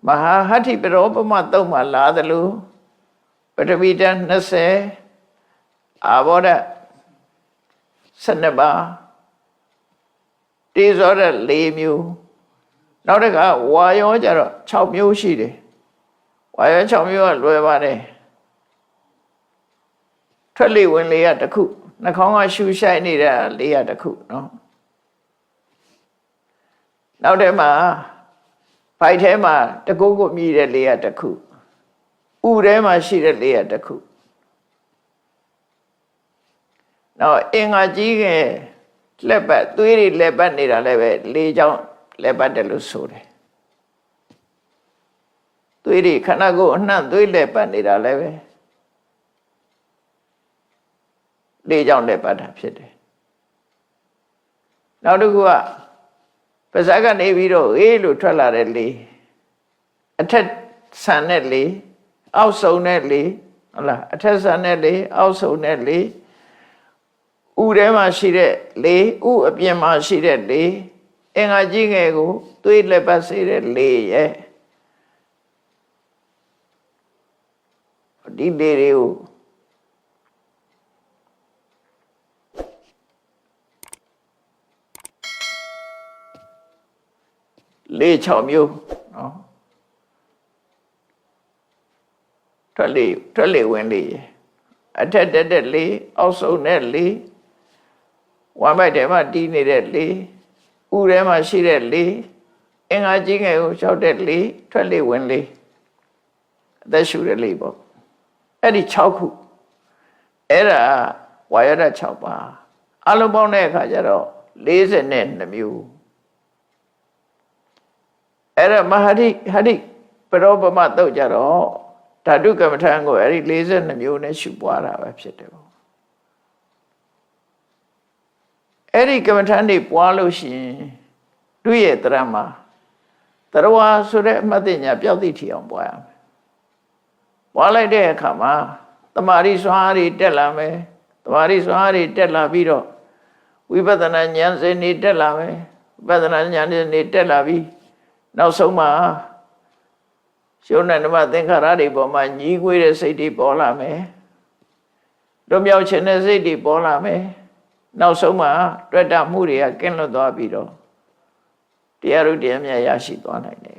မဟာဟဋ္ဌိပရောပမသုံးပါလားသလိုပထဝီဓာတ်20အာဘောဓာတ်12ပါးတေဇောဓာတ်4မျိုးနောက်တစ်ခါဝါယောကြတော့6မျိုးရှိတယ်ဝါယော6မျိုးကလွယ်ပါတယ်ထွက်လေဝင်လေကတစ်ခု နှာခေါင်းကရှူရှိုက်နေတဲ့လေးရတစ်ခုနော်နောက်ထဲမှာဘိုက်ထဲမှာတကုတ်ကုတ်မြည်တဲ့လေးရတစ်ခုဥထဲမှာရှိတဲ့လေးရတစ်ခုနောက်အင်္ဂါကြီးငယ်လက်ပတ်သွေးတွေလက်ပတ်နေတာလည်းပဲလေးချောင်းလက်ပတ်တယ်လို့ဆိုတယ်သွေးတွေခန္ဓာကိုယ်အနှံ့သွေးလက်ပတ်နေတာလည်းပဲလေးချောင်းလက်ပတ်တာဖြစ်တယ်နောက်တစ်ခုကပါးစပ်ကနေပြီးတော့အေးလို့ထွက်လာတဲ့လေအထက်ဆန်တဲ့လေအောက်ဆုံးတဲ့လေဟုတ်လားအထက်ဆန်တဲ့လေအောက်ဆုံးတဲ့လေဥထဲမှာရှိတဲ့လေဥအပြင်မှာရှိတဲ့လေအင်္ဂါကြီးငယ်ကိုသွေးလက်ပတ်စေတဲ့လေရဲ့ဒီလေတွေကိုလေ6မျိုးနော်ထွက်လေဝင်လေအထက်တက်တဲ့လေအောက်ဆုံးတဲ့လေဝမ်းပိုက်ထဲမှာတီးနေတဲ့လေဥထဲမှာရှိတဲ့လေအင်္ဂါကြီးငယ်ကိုလျှောက်တဲ့လေထွက်လေဝင်လေအသက်ရှူတဲ့လေပေါ့အဲ့ဒီ6ခုအဲ့ဒါဝါယရ6ပါးအလုံးပေါင်းတဲ့အခါကျတော့42မျိုးအဲ့ဒါမဟာဟိပရောပမတုတ်ကြတော့ဓာတုကမ္မထံကိုအဲ့ဒီ42မျိုးနဲ့ရှုပွားတာပဲဖြစ်တယ်ပေါ့အဲ့ဒီကမ္မထံတွေပွားလို့ရှိရင်သူ့ရဲ့တရမှာတရဝါဆိုတဲ့အမှတ်သိညာပျောက်သိထီအောင်ပွားရမယ်ပွားလိုက်တဲ့အခါမှာတမာရီစွမ်းအားတွေတက်လာမယ်တမာရီစွမ်းအားတွေတက်လာပြီးတော့ဝိပဿနာဉာဏ်စဉ်တွေတက်လာမယ်ဝိပဿနာဉာဏ်စဉ်တွေတက်လာပြီးနောက်ဆုံးမှာရှုံးတဲ့ဓမ္မသင်္ခါရတွေပေါ်မှာညီးကွေးတဲ့စိတ်တွေပေါ်လာမယ်လွတ်မြောက်ခြင်းတဲ့စိတ်တွေပေါ်လာမယ်နောက်ဆုံးမှာတွေ့တာမှုတွေကကင်းလွတ်သွားပြီးတော့တရားရုပ်တရားမြတ်ရရှိသွားနိုင်တယ်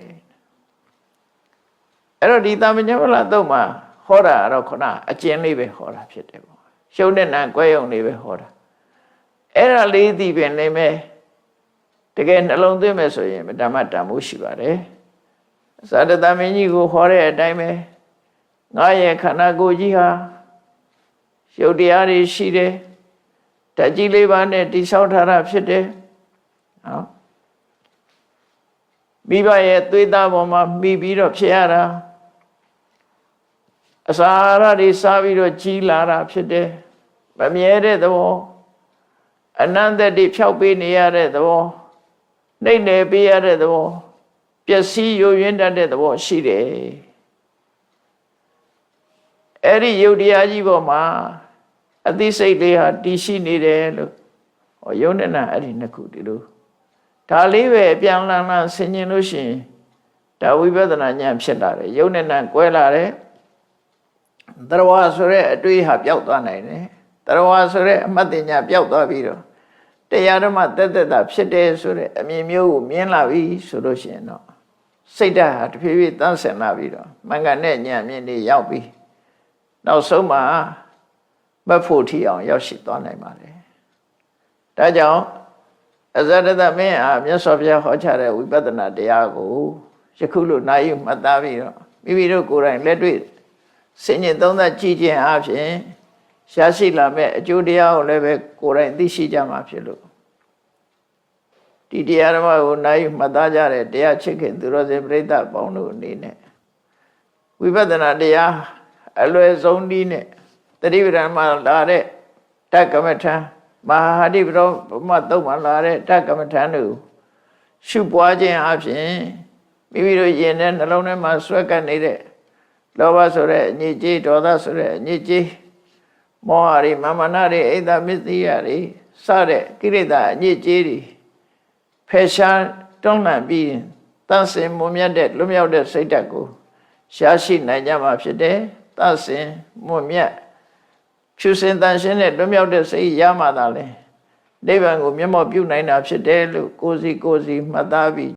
အဲ့တော့ဒီတာမညမလာတော့မှာဟောတာတော့ခုနအကျဉ်းလေးပဲဟောတာဖြစ်တယ်ပေါ့ရှုံးတဲ့နာကွဲရုံလေးပဲဟောတာအဲ့ဒါလေးသိပင်နေမယ်တကယ်နှလုံးသွင်းမယ်ဆိုရင်ဓမ္မတန်မှုရှိပါတယ်သာတသမင်းကြီးကိုဟောတဲ့အတိုင်းပဲငါရဲ့ခန္ဓာကိုယ်ကြီးဟာရုပ်တရားတွေရှိတယ်ဓာတ်ကြီးလေးပါးနဲ့တိဆောက်ထားတာဖြစ်တယ်နော်မိဘရဲ့သွေးသားပေါ်မှာမိပြီးတော့ဖြစ်ရတာအစာအာဟာရတွေစားပြီးတော့ကြီးလာတာဖြစ်တယ်မမြဲတဲ့သဘောအနန္တတည်းဖြောက်ပေးနေရတဲ့သဘောနှိမ့်နေပေးရတဲ့သဘောပျက်စီးယိုယွင်းတတ်တဲ့သဘောရှိတယ်အဲ့ဒီယုတ်တရားကြီးပေါ်မှာအသိစိတ်လေးဟာတည်ရှိနေတယ်လို့ဟောယုံနဲ့နာအဲ့ဒီနှစ်ခုဒီလိုဒါလေးပဲပြန်လန်းဆင်ញင်လို့ရှိရင်ဒါဝိပဿနာဉာဏ်ဖြစ်လာတယ်ယုံနဲ့နာကွဲလာတယ်တရဝါဆိုတဲ့အတွေ့ဟာပျောက်သွားနိုင်တယ်တရဝါဆိုတဲ့အမှတ်ဉာဏ်ပျောက်သွားပြီးတော့တရားဓမ္မတက်တာဖြစ်တယ်ဆိုတဲ့အမြင်မျိုးကိုမြင်လာပြီဆိုလို့ရှိရင်တော့စိတ်ဓာတ်ဟာတဖြည်းဖြည်းတန်းဆင်လာပြီးတော့မင်္ဂနဲ့ဉာဏ်မြင်တွေရောက်ပြီးနောက်ဆုံးမှာမဖို့ထီအောင်ရောက်ရှိသွားနိုင်ပါတယ်ဒါကြောင့်အဇရတမင်းအားမြတ်စွာဘုရားဟောကြားတဲ့ဝိပဿနာတရားကိုယခုလိုနိုင်ယူမှတ်သားပြီးတော့မိမိတို့ကိုယ်တိုင်လက်တွေ့ဆင်ញင်သုံးသပ်ကြည့်ခြင်းအပြင်ရှားရှိလာမဲ့အကျိုးတရားကိုလည်းပဲကိုယ်တိုင်သိရှိကြမှာဖြစ်လို့ဒီတရားဓမ္မကိုနိုင်ယူမှတ်သားကြတဲ့တရားချစ်ခင်သူတော်စင်ပြိဿပေါင်းတို့အနေနဲ့ဝိပဿနာတရားအလွယ်ဆုံးနည်းနဲ့တတိပဒံမှာလာတဲ့တက္ကမထံမဟာဟိပရောမတုံးမှာလာတဲ့တက္ကမထံတို့ရှုပွားခြင်းအပြင်မိမိတို့ယင်တဲ့နှလုံးထဲမှာဆွဲကပ်နေတဲ့လောဘဆိုတဲ့အညစ်အကြေးဒေါသဆိုတဲ့အညစ်အကြေးမောဟတွေမာမနာတွေအိဒါမစ္စရိယတွေစတဲ့ကိလေသာအညစ်အကြေးတွေဖယ်ရှားတွန်းလှန်ပြီးတန်ဆင်မွန်မြတ်တဲ့လွတ်မြောက်တဲ့စိတ်ဓာတ်ကိုရှားရှိနိုင်ကြမှာဖြစ်တယ်တန်ဆင်မွန်မြတ်ဖြူစင်တန်ရှင်းတဲ့လွတ်မြောက်တဲ့စိတ်ရမှသာလဲနိဗ္ဗာန်ကိုမျက်မှောက်ပြုနိုင်တာဖြစ်တယ်လို့ကိုယ်စီမှတ်သားပြီး